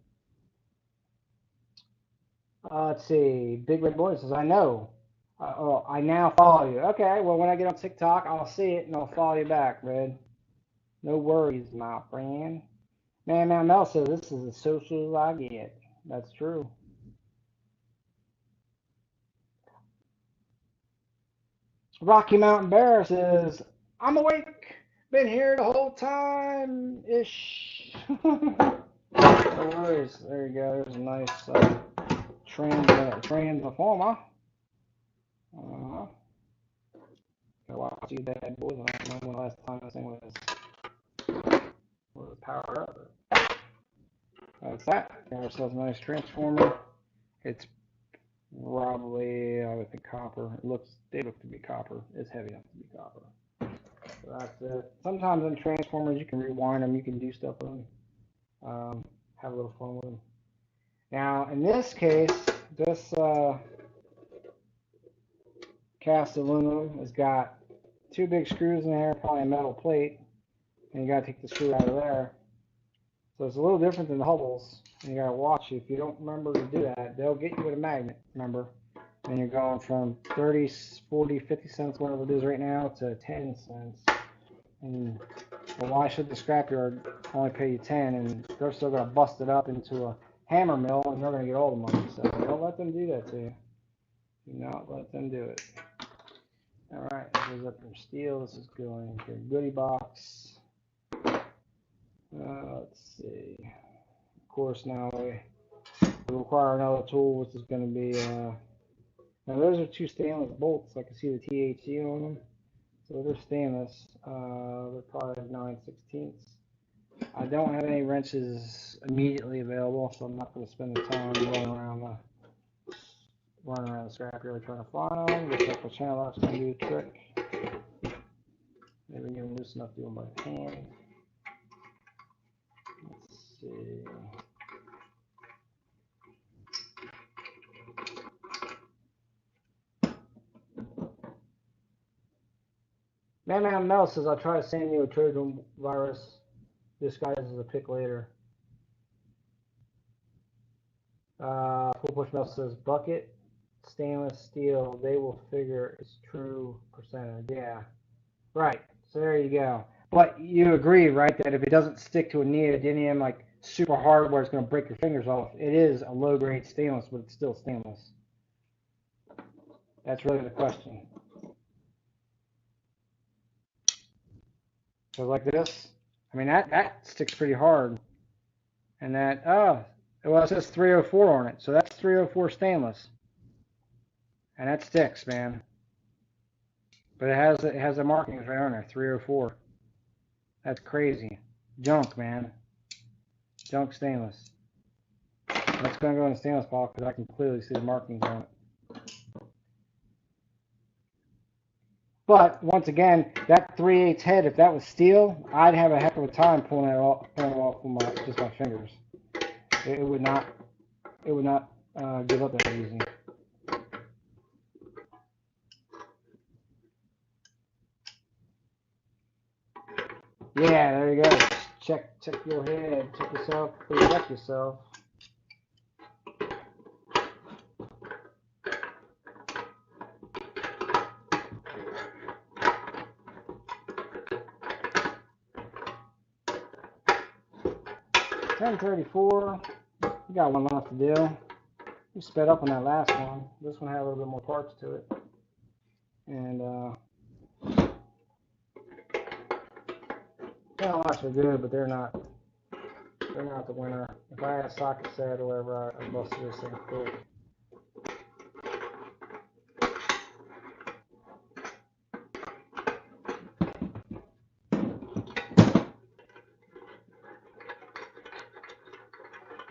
let's see. Big Red Boy says, I know. I now follow you. Okay, well, when I get on TikTok, I'll see it and I'll follow you back, Red. No worries, my friend. Man, Mel says, this is as social as I get. That's true. Rocky Mountain Bear says, I'm awake. Been here the whole time-ish. No worries. There you go. There's a nice transformer. Gotta watch these bad boys. I don't know when the last time this thing was powered up. That's that. Got ourselves a nice transformer. It's probably, I would think, copper. They look to be copper. It's heavy enough to be copper. So that's it. Sometimes in transformers you can rewind them. You can do stuff with them. Have a little fun with them. Now, in this case, this cast aluminum has got 2 big screws in there, probably a metal plate, and you got to take the screw out of there. So it's a little different than the Hubbles, and you got to watch it. If you don't remember to do that, they'll get you with a magnet, remember? And you're going from 30, 40, 50 cents, whatever it is right now, to 10 cents. And well, why should the scrapyard only pay you 10, and they're still going to bust it up into a hammer mill, and they're going to get all the money. So don't let them do that to you. Do not let them do it. All right, this goes up your steel. This is going to your goodie box. Let's see. course, now we require another tool, which is going to be, now those are two stainless bolts. I can see the THC on them. So they're stainless. They're probably 9/16. I don't have any wrenches immediately available, so I'm not going to spend the time running around the scrapyard trying to find them. Looks like the channel lock's going to do the trick. Maybe even loosen up doing by hand. Let's see. Man Mel says, I'll try to send you a Trojan virus disguised as a pick later. Full Push Mel says, bucket, stainless steel, they will figure it's true percentage. Yeah, right. So there you go. But you agree, right, that if it doesn't stick to a neodymium like super hard where it's going to break your fingers off, it is a low grade stainless, but it's still stainless. That's really the question. So like this, I mean that sticks pretty hard, and that well it says 304 on it, so that's 304 stainless, and that sticks, man. But it has the markings right on there, 304. That's crazy, junk, man, junk stainless. That's gonna go in the stainless pile because I can clearly see the markings on it. But once again, that 3/8 head, if that was steel, I'd have a heck of a time pulling it off with just my fingers. It would not give up that easy. Yeah, there you go. Check your head, check yourself, protect yourself. $10.34. We got one left to do. We sped up on that last one. This one had a little bit more parts to it. And the locks are good, but they're not the winner. If I had a socket set or whatever, I'd busted this thing quick.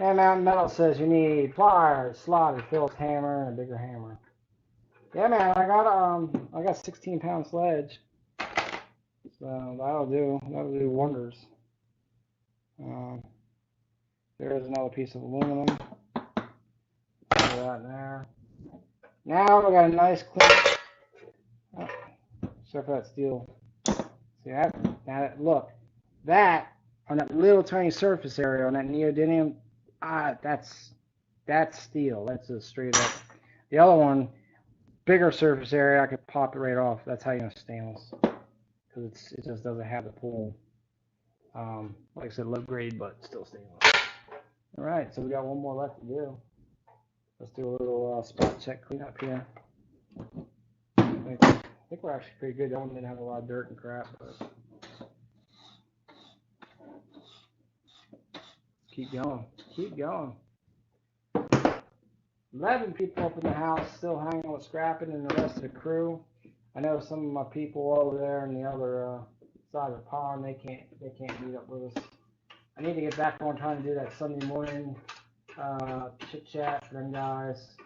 And Mountain Metal says you need pliers, slotted Phillips hammer, and a bigger hammer. Yeah, man, I got 16-pound sledge, so that'll do wonders. There is another piece of aluminum. Put that in there. Now we got a nice clean. Oh, except for that steel. See that? Now look, that on that little tiny surface area on that neodymium. That's steel. That's just straight up. The other one, bigger surface area, I could pop it right off. That's how you know stainless, because it just doesn't have the pull. Like I said, low grade, but still stainless. All right, so we got one more left to do. Let's do a little spot check cleanup here. I think we're actually pretty good. That one didn't have a lot of dirt and crap, but keep going. Keep going. 11 people up in the house still hanging with scrapping and the rest of the crew. I know some of my people over there on the other side of the pond, they can't meet up with us. I need to get back on trying to do that Sunday morning chit chat for them guys.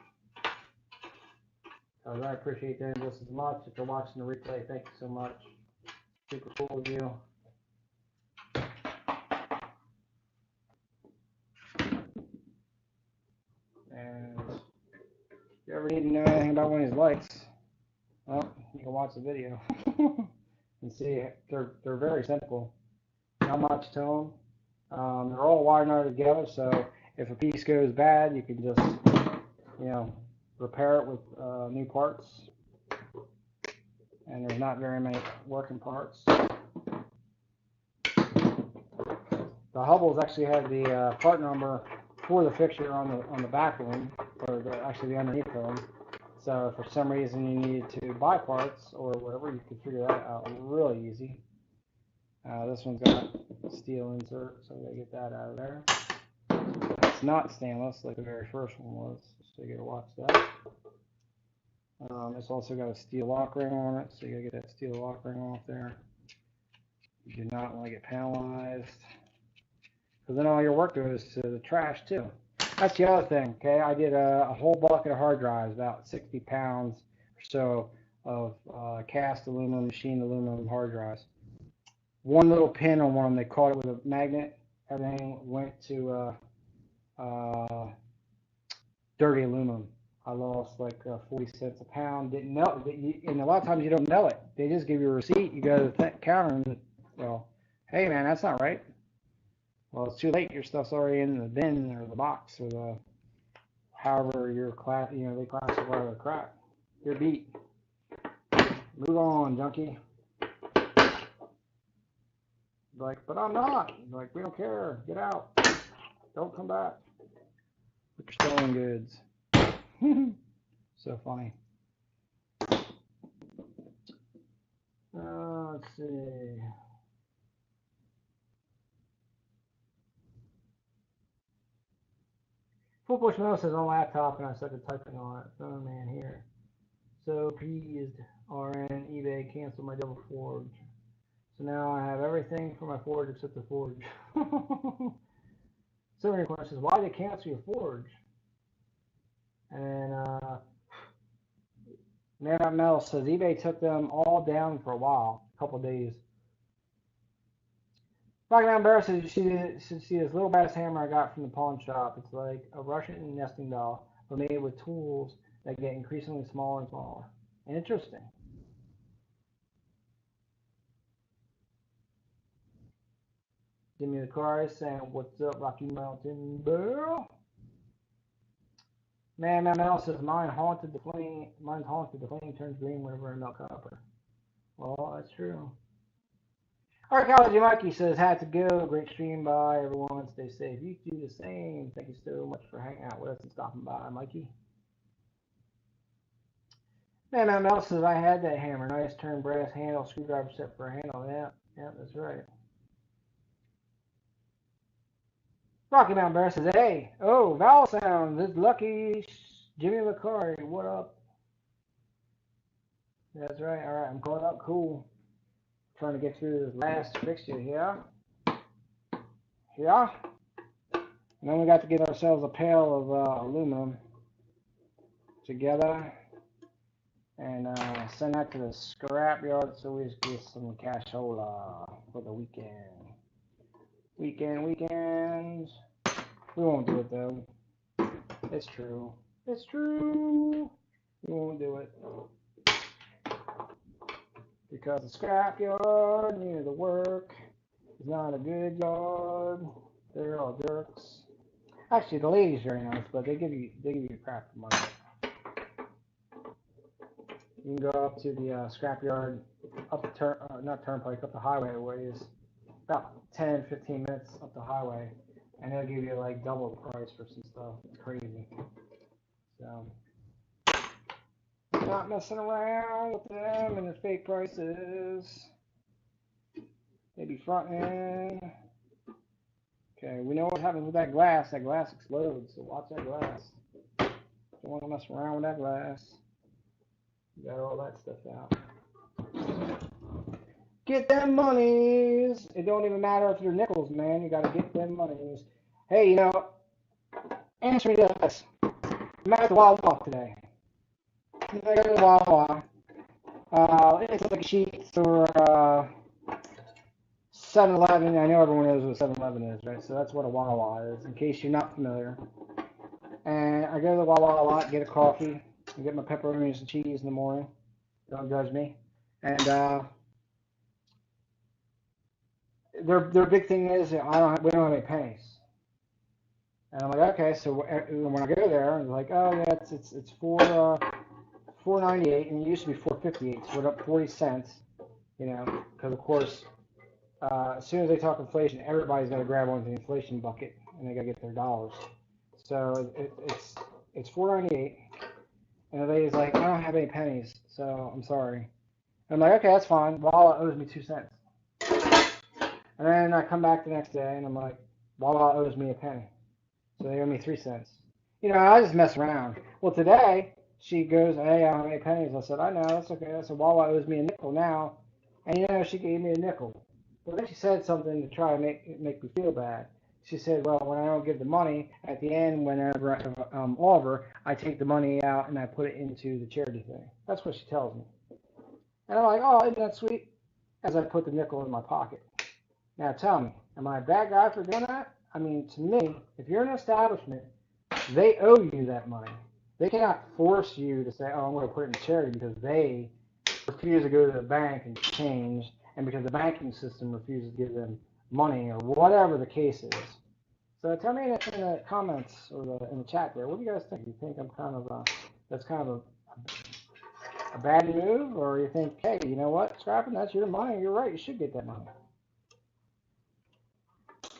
I appreciate them just as much. If they're watching the replay, thank you so much. Super cool of you. And if you ever need to know anything about one of these lights, well, you can watch the video and see. They're very simple. Not much to them. They're all wired together, so if a piece goes bad, you can just, repair it with new parts. And there's not very many working parts. The Hubbles actually have the part number for the fixture on the back of them, or actually the underneath of them. So if for some reason you needed to buy parts or whatever, you could figure that out really easy. This one's got a steel insert, so we gotta get that out of there. It's not stainless like the very first one was, so you gotta watch that. It's also got a steel lock ring on it, so you gotta get that steel lock ring off there. You do not want to get penalized, because then all your work goes to the trash too. That's the other thing, okay? I did a whole bucket of hard drives, about 60 pounds or so of cast aluminum, machined aluminum hard drives. One little pin on one of them, they caught it with a magnet. Everything went to dirty aluminum. I lost like 40 cents a pound. Didn't know it. And a lot of times you don't know it. They just give you a receipt. You go to the counter and, well, hey man, that's not right. Well, it's too late. Your stuff's already in the bin or the box or the however your class, they classify the crap. You're beat. Move on, junkie. Like, but I'm not. Like, we don't care. Get out. Don't come back with your stolen goods. So funny. Let's see. Full push mail says on laptop, and I started typing on it. Oh man, here. So pleased. RN eBay canceled my double forge. So now I have everything for my forge except the forge. So many questions. Why did they cancel your forge? And Man Mel says eBay took them all down for a while, a couple of days. Rocky Mountain Bear says she see this little brass hammer I got from the pawn shop. It's like a Russian nesting doll, but made with tools that get increasingly smaller and smaller. Interesting. Jimmy the Car saying, "What's up, Rocky Mountain Bear?" Man Mel says mine's haunted. The flame turns green whenever I melt copper. Well, that's true. Archaeology Mikey says, had to go. Great stream by everyone. Stay safe. You do the same. Thank you so much for hanging out with us and stopping by, Mikey. Man Mel says, I had that hammer. Nice turn brass handle, screwdriver set for a handle. Yeah, that's right. Rocky Mountain Bear says, hey, oh, vowel sound. This lucky Jimmy McCarty. What up? That's right. All right, I'm caught up. Cool. Trying to get through this last fixture here. Yeah. And then we got to get ourselves a pail of aluminum together and send that to the scrap yard so we just get some cashola for the weekend. Weekends. We won't do it though. It's true. It's true. We won't do it. Because the scrap yard near the work is not a good yard. They're all jerks. Actually, the lady's very nice, but they give you crap for money. You can go up to the scrap yard, up the not turnpike, up the highway ways, about 10, 15 minutes up the highway, and they'll give you like double the price for some stuff. It's crazy. So. Not messing around with them and the fake prices. Maybe front end. Okay, we know what happens with that glass. That glass explodes, so watch that glass. Don't want to mess around with that glass. You got all that stuff out. Get them monies. It don't even matter if they're nickels, man. You got to get them monies. Hey, answer me this. I'm at the Wawa today. I go to the Wawa. It's like sheets or 7-Eleven. I know everyone knows what 7-Eleven is, right? So that's what a Wawa is, in case you're not familiar. And I go to the Wawa a lot, get a coffee, and get my pepperonis and cheese in the morning. Don't judge me. And their big thing is we don't have any pennies. And I'm like, okay. So when I go there, I'm like, oh yeah, it's $4.98, and it used to be $4.58, so we're up 40 cents, because of course, as soon as they talk inflation, everybody's got to grab onto the inflation bucket, and they got to get their dollars. So it's $4.98, and the lady's like, I don't have any pennies, so I'm sorry. And I'm like, okay, that's fine. Wawa owes me 2 cents. And then I come back the next day, and I'm like, Wawa owes me a penny. So they owe me 3 cents. You know, I just mess around. Well, today she goes, hey, I don't have any pennies. I said, I know, that's okay. I said, Wawa owes me a nickel now. And you know, she gave me a nickel. But then she said something to try to make me feel bad. She said, well, when I don't give the money, at the end, whenever I'm over, I take the money out and I put it into the charity thing. That's what she tells me. And I'm like, oh, isn't that sweet? As I put the nickel in my pocket. Now tell me, am I a bad guy for doing that? I mean, to me, if you're an establishment, they owe you that money. They cannot force you to say, oh, I'm going to put it in charity because they refuse to go to the bank and change, and because the banking system refuses to give them money or whatever the case is. So tell me in the comments or in the chat there, what do you guys think? You think I'm kind of that's kind of a bad move, or you think, hey, you know what, scrapping, that's your money. You're right. You should get that money.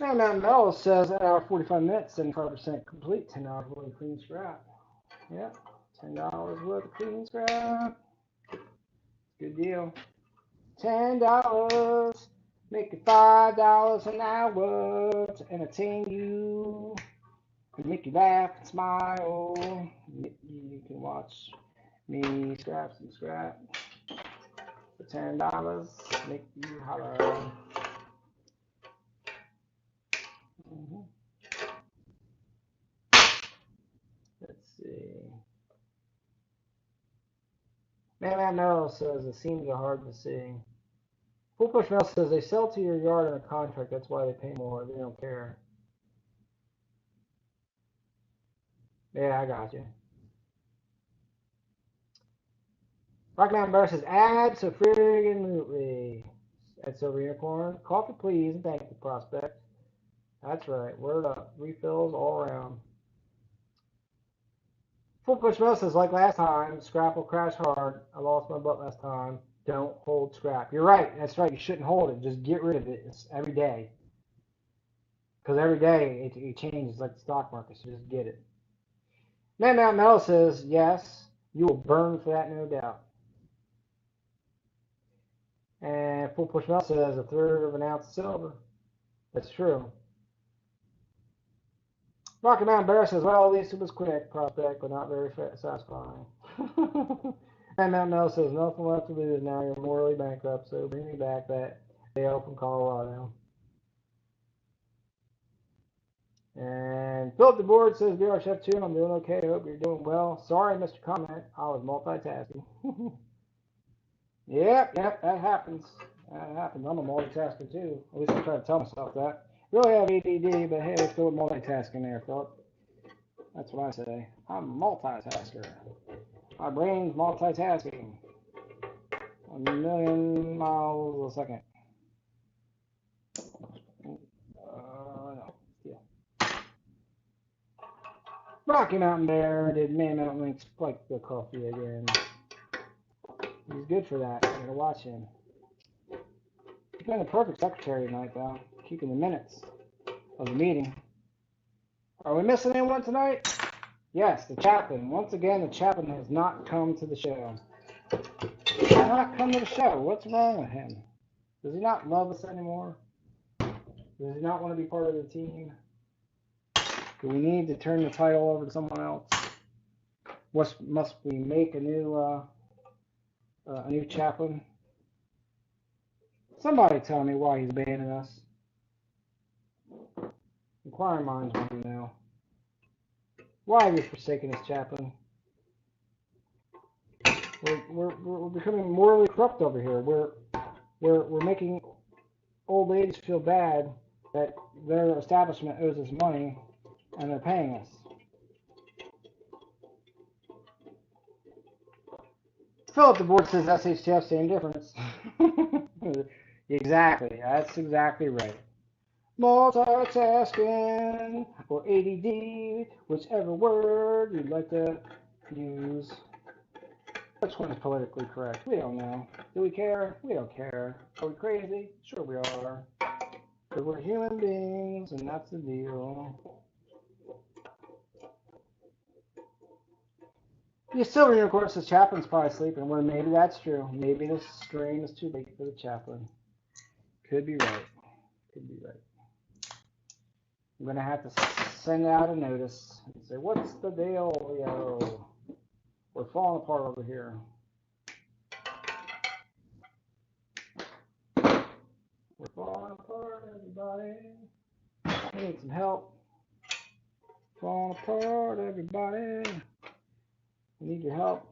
Man, Mountain Metal says an hour 45 minutes, 75% complete, $10 worth of clean scrap. Yeah, $10 worth of clean scrap. Good deal. $10, make it $5 an hour to entertain you, and make you laugh and smile. You can watch me scrap some scrap for $10, make you holler. Let's see. Man Merrill says the seams are hard to see. Full Push Mel says they sell to your yard in a contract. That's why they pay more. They don't care. Yeah, I got you. Rocky Mountain Bear says absolutely. That's over unicorn. Coffee, please, and thank you, prospect. That's right. Word up. Refills all around. Full Push Mel says, like last time, scrap will crash hard. I lost my butt last time. Don't hold scrap. You're right. That's right. You shouldn't hold it. Just get rid of it every day. Because every day it changes like the stock market. So just get it. Man Mountain Mel says, yes, you will burn for that, no doubt. And Full Push Mel says a third of an ounce of silver. That's true. Rocky Mountain Bear says, well, at least it was quick, prospect, but not very satisfying. And Mountain Mel says, nothing left to lose now. You're morally bankrupt, so bring me back that ale from Colorado. And Philip DeBoard says, BR Chef 2, I'm doing okay. Hope you're doing well. Sorry, Mr. Comment. I was multitasking. Yep, that happens. That happens. I'm a multitasker too. At least I try to tell myself that. Really have ADD, but hey, let's go with multitasking there, Philip. That's what I say. I'm a multitasker. My brain's multitasking. 1,000,000 miles a second. No. Yeah. Rocky Mountain Bear did Man Mountain Link spike the coffee again. He's good for that. I gotta watch him. He's been the perfect secretary tonight, though. Keeping the minutes of the meeting. Are we missing anyone tonight? Yes, the chaplain. Once again, the chaplain has not come to the show. He has not come to the show. What's wrong with him? Does he not love us anymore? Does he not want to be part of the team? Do we need to turn the title over to someone else? Must we make a new chaplain? Somebody tell me why he's abandoning us. Inquiring minds want to know. Why have you forsaken us, chaplain? We're becoming morally corrupt over here. We're making old ladies feel bad that their establishment owes us money and they're paying us. Philip DeBoard says SHTF, same difference. Exactly. That's exactly right. Multitasking or ADD, whichever word you'd like to use. Which one is politically correct? We don't know. Do we care? We don't care. Are we crazy? Sure we are. Because we're human beings, and that's the deal. The Silver Unicorn says chaplain's probably sleeping. Well, maybe that's true. Maybe this stream is too late for the chaplain. Could be right. Could be right. I'm gonna have to send out a notice and say, what's the deal, yo? We're falling apart over here. We're falling apart, everybody. I need some help. Falling apart, everybody. We need your help.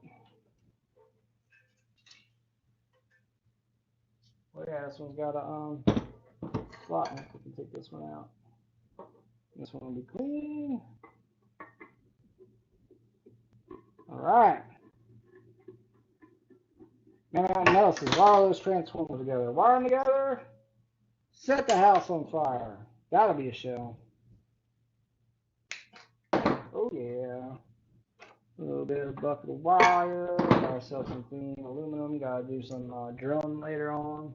Oh yeah, this one's got a slot in it. We can take this one out. This one will be clean. All right. Man, metal says, wire those transformers together. Wire them together. Set the house on fire. That'll be a show. Oh yeah. A little bit of bucket of wire. Got ourselves some clean aluminum. Gotta do some drilling later on.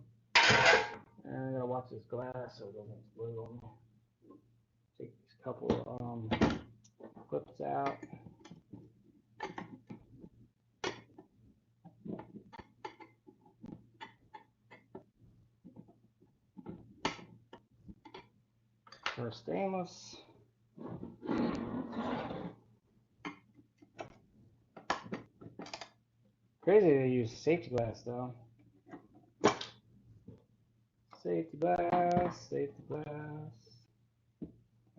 And I gotta watch this glass so it doesn't explode on me. Take these couple clips out. For stainless. Crazy they use safety glass though. Safety glass, safety glass.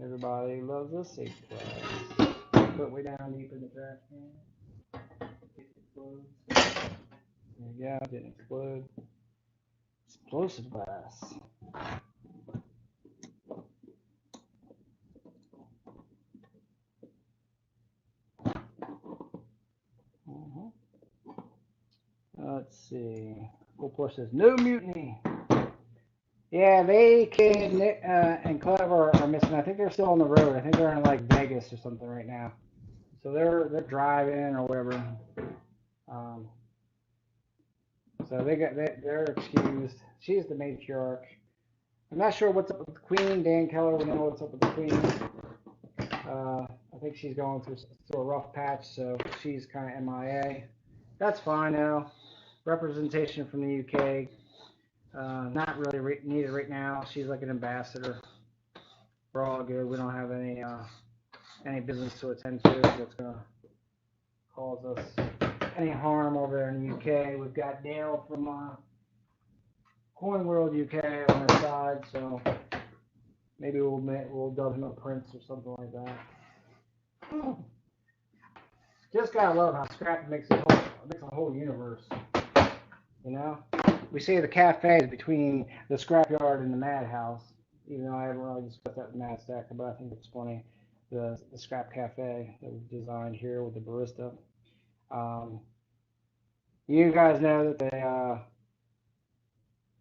Everybody loves a safety glass. Put it way down deep in the trash can. It explodes. There you go, didn't explode. Explosive glass. Let's see. We'll push this. No mutiny. Yeah, they, Kid, Nick, and Clever are missing. I think they're still on the road. I think they're in like Vegas or something right now. So they're driving or whatever. So they're excused. She's the matriarch. I'm not sure what's up with the Queen. Dan Keller will know what's up with the Queen. I think she's going through a rough patch, so she's kind of MIA. That's fine though. Representation from the UK. Not really needed right now. She's like an ambassador. We're all good. We don't have any business to attend to that's going to cause us any harm over there in the UK. We've got Dale from Coin World UK on our side, so maybe we'll dub him a prince or something like that. Just gotta love how Scrap makes a whole universe. You know, we say the cafe is between the scrapyard and the madhouse. Even though I haven't really discussed that with Mad Stacker, but I think it's funny. The Scrap Cafe that we've designed here with the Barista. You guys know that the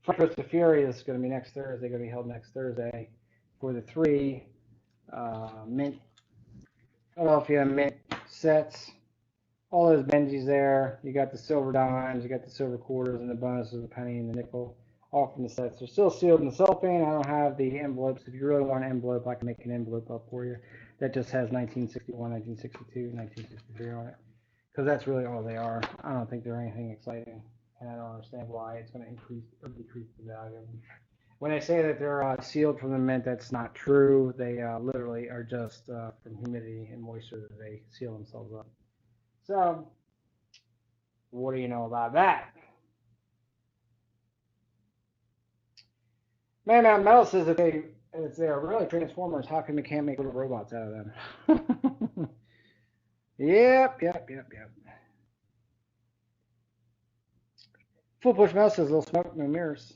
Fortress of Fury is going to be next Thursday. Going to be held next Thursday for the 3 mint Philadelphia mint sets. All those Benjis there. You got the silver dimes, you got the silver quarters, and the bonuses, the penny and the nickel, all from the sets. They're still sealed in the cellophane. I don't have the envelopes. If you really want an envelope, I can make an envelope up for you. That just has 1961, 1962, 1963 on it. Because that's really all they are. I don't think they're anything exciting. And I don't understand why it's going to increase or decrease the value of them. When I say that they're sealed from the mint, that's not true. They literally are just from humidity and moisture that they seal themselves up. So, what do you know about that? Man Mountain Metal says that if they are really Transformers, how come we can't make little robots out of them? Yep. Full Push Metal says little smoke, no mirrors.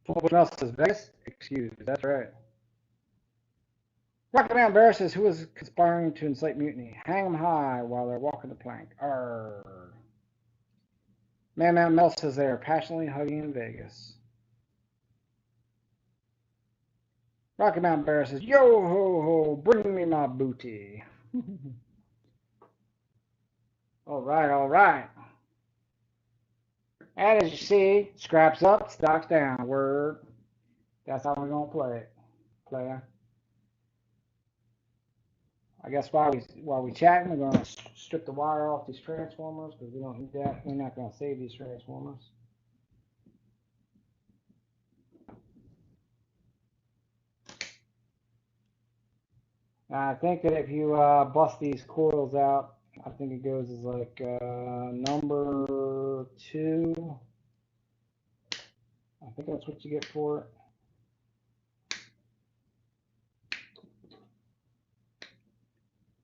Full Push Metal says Vegas? Excuse me, that's right. Rocky Mountain Bear says, who is conspiring to incite mutiny? Hang them high while they're walking the plank. Arr. Man Mountain Mel says they are passionately hugging in Vegas. Rocky Mountain Bear says, yo ho ho, bring me my booty. All right. And as you see, scraps up, stocks down. Word. That's how we're going to play it, player. I guess while we chatting, we're going to strip the wire off these transformers because we don't need that. We're not going to save these transformers. I think that if you bust these coils out, I think it goes as like number 2. I think that's what you get for it.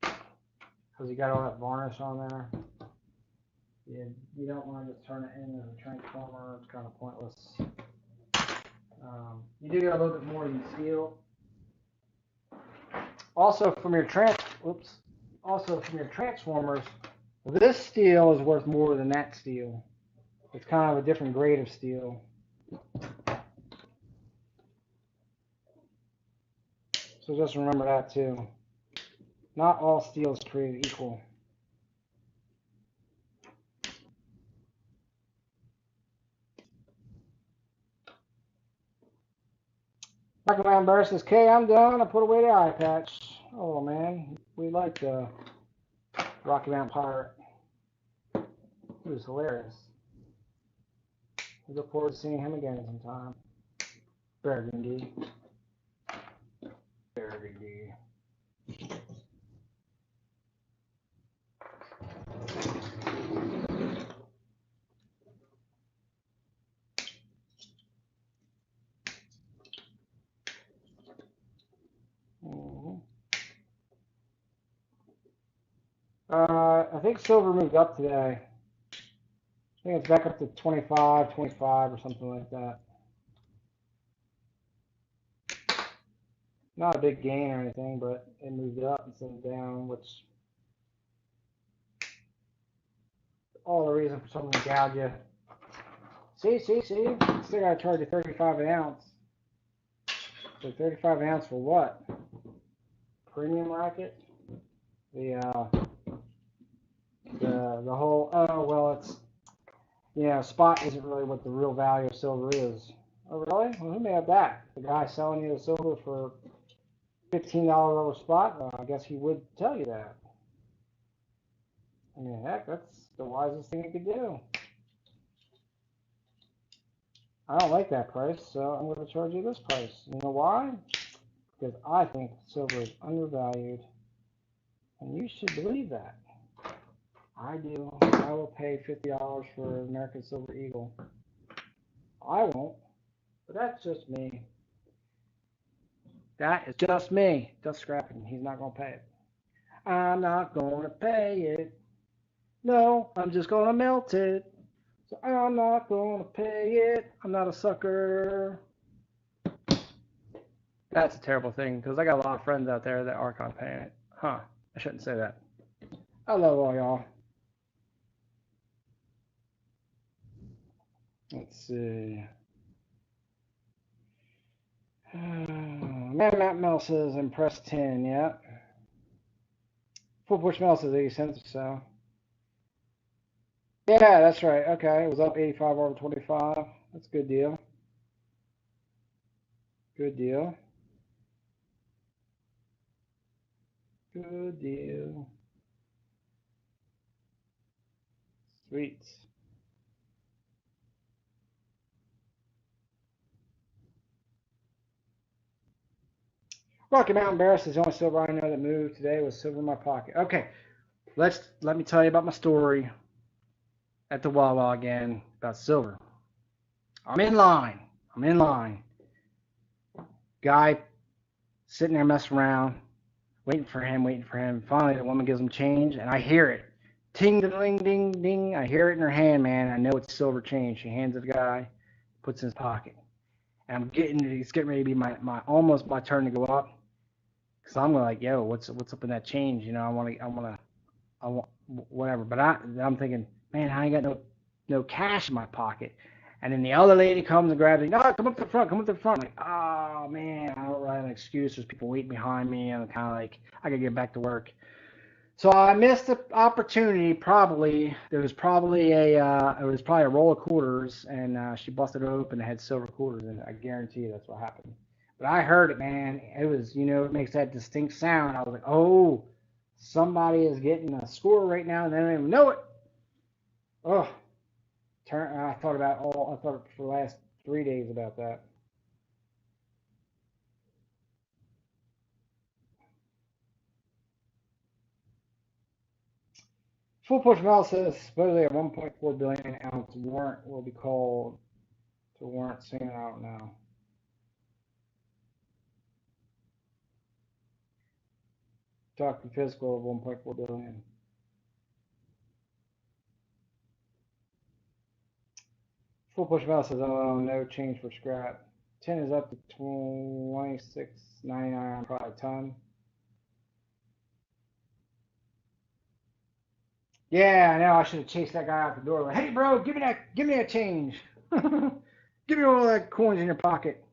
Because you got all that varnish on there. You don't want to just turn it in as a transformer. It's kind of pointless. You do get a little bit more than steel. Also from your transformers, this steel is worth more than that steel. It's kind of a different grade of steel. So just remember that too. Not all steel is created equal. Michael Van Burr says, "Okay, I'm done. I put away the eye patch." Oh man, we like the Rocky Mountain Pirate. He was hilarious. We look forward to seeing him again sometime. Burgundy. Burgundy. I think silver moved up today. I think it's back up to 25 or something like that. Not a big gain or anything, but it moved up instead of down, which all the reason for someone to gouge you. See? Still gotta charge you 35 an ounce. So 35 an ounce for what? Premium racket? The whole, oh, well, it's, spot isn't really what the real value of silver is. Oh, really? Well, who made up that? The guy selling you the silver for $15 over spot? I guess he would tell you that. I mean, heck, that's the wisest thing you could do. I don't like that price, so I'm going to charge you this price. You know why? Because I think silver is undervalued, and you should believe that. I do. I will pay $50 for an American Silver Eagle. I won't, but that's just me. That is just me. Just scrapping. He's not going to pay it. I'm not going to pay it. No, I'm just going to melt it. So I'm not going to pay it. I'm not a sucker. That's a terrible thing because I got a lot of friends out there that aren't going to pay it. Huh. I shouldn't say that. I love all y'all. Let's see. Man Mel says impress 10, yeah. Full push Mel says 80 cents or so. Yeah, that's right. Okay, it was up 85 over 25. That's a good deal. Good deal. Good deal. Sweet. Rocky Mountain Bear says the only silver I know that moved today was silver in my pocket. Okay, let me tell you about my story at the Wawa again about silver. I'm in line. Guy sitting there messing around, waiting for him. Finally, the woman gives him change, and I hear it. Ting, ding, ding, ding. I hear it in her hand, man. I know it's silver change. She hands it to the guy, puts it in his pocket. And it's getting ready to be almost my turn to go up. Cause I'm like, yo, what's up in that change? I want whatever. But I'm thinking, man, I ain't got no cash in my pocket. And then the other lady comes and grabs me. No, come up to the front. I'm like, oh man, I don't really have an excuse. There's people waiting behind me, and I'm kind of like, I gotta get back to work. So I missed the opportunity. Probably it was probably a roll of quarters, and she busted it open and had silver quarters in it. I guarantee you that's what happened. But I heard it, man. It was, it makes that distinct sound. I was like, oh, somebody is getting a score right now, and they don't even know it. Oh, I thought for the last 3 days about that. Full push mail says supposedly a 1.4 billion ounce warrant will be called to warrant soon. I don't know. Talking physical of 1.4 billion. Full push mail says oh no change for scrap. 10 is up to 26.99 per ton. Yeah, I know. I should have chased that guy out the door. Like, hey, bro, give me that change. Give me all that coins in your pocket.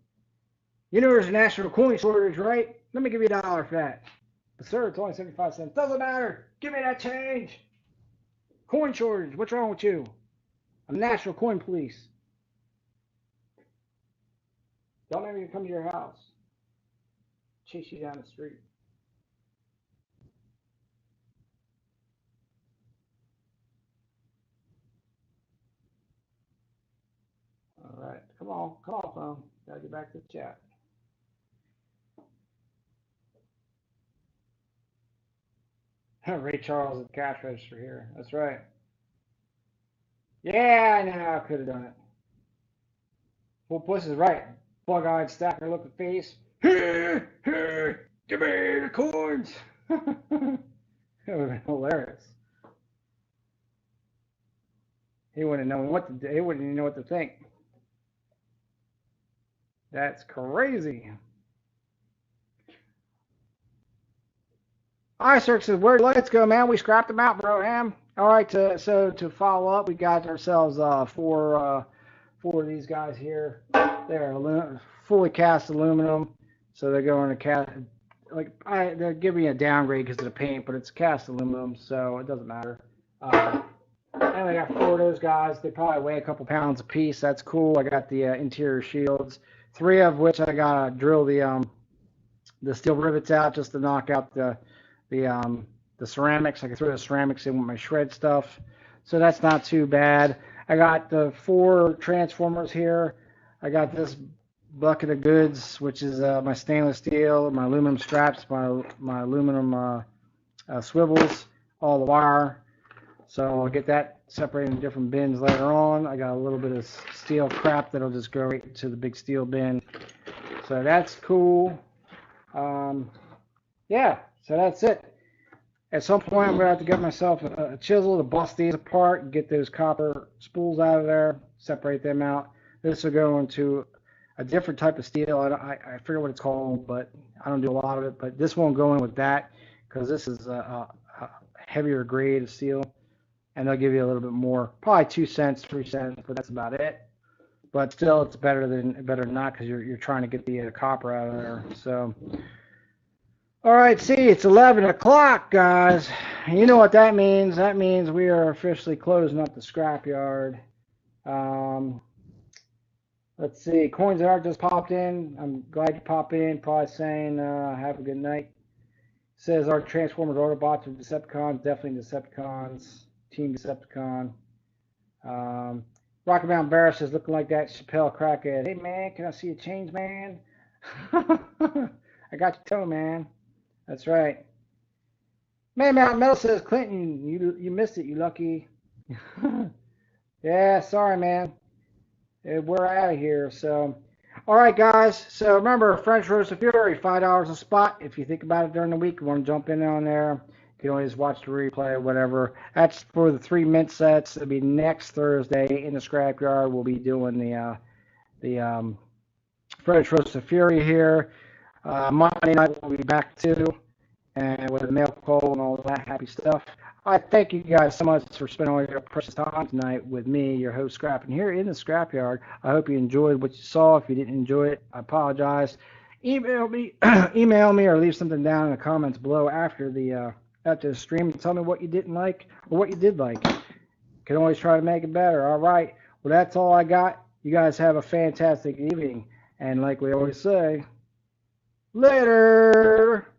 You know there's a national coin shortage, right? Let me give you $1 for that. But sir, it's only 75 cents. Doesn't matter. Give me that change. Coin shortage. What's wrong with you? I'm national coin police. Don't let me come to your house. Chase you down the street. All right. Come on, phone. Gotta get back to the chat. Ray Charles at the cash register here. That's right. Yeah, I know. I could have done it. Full puss is right. Bug-eyed stacker looking face. Give me the coins. That would have been hilarious. He wouldn't know what to do. He wouldn't even know what to think. That's crazy. All right, sir says, where the lights go, man? We scrapped them out, bro, Ham. All right, so to follow up, we got ourselves four of these guys here. They're fully cast aluminum, so they're going to cast. They're giving me a downgrade because of the paint, but it's cast aluminum, so it doesn't matter. And I got 4 of those guys. They probably weigh a couple pounds a piece. That's cool. I got the interior shields, 3 of which I gotta drill the steel rivets out just to knock out the ceramics. I can throw the ceramics in with my shred stuff, so that's not too bad. I got the 4 transformers here. I got this bucket of goods, which is my stainless steel, my aluminum straps, my aluminum swivels, all the wire. So I'll get that separated in different bins later on. I got a little bit of steel crap that'll just go right to the big steel bin. So that's cool. Yeah, so that's it. At some point, I'm going to have to get myself a chisel to bust these apart and get those copper spools out of there, separate them out. This will go into a different type of steel. I forget what it's called, but I don't do a lot of it. But this won't go in with that because this is a heavier grade of steel, and they'll give you a little bit more, probably 2 cents, 3 cents, but that's about it. But still, it's better than not because you're trying to get the copper out of there. So. All right, see, it's 11 o'clock, guys. You know what that means. That means we are officially closing up the scrapyard. Let's see, Coins and Art just popped in. I'm glad you popped in, probably saying have a good night. Says our Transformers Autobots are Decepticons, definitely Decepticons, Team Decepticon. Rocky Mountain Barris is looking like that Chappelle crackhead. Hey, man, can I see a change, man? I got your toe, man. That's right. Man Mountain Metal says, Clinton, you missed it, you lucky. Yeah, sorry, man. We're out of here. So, all right, guys. So remember, French Roast of Fury, $5 a spot. If you think about it during the week, you want to jump in on there. You can always watch the replay or whatever. That's for the 3 mint sets. It'll be next Thursday in the scrapyard. We'll be doing the French Roast of Fury here. Monday night we'll be back too, and with a mail call and all that happy stuff. I thank you guys so much for spending all your precious time tonight with me, your host Scrapping, here in the scrapyard. I hope you enjoyed what you saw. If you didn't enjoy it, I apologize. Email me, or leave something down in the comments below after the stream and tell me what you didn't like or what you did like. Can always try to make it better. All right. Well, that's all I got. You guys have a fantastic evening, and like we always say. Later.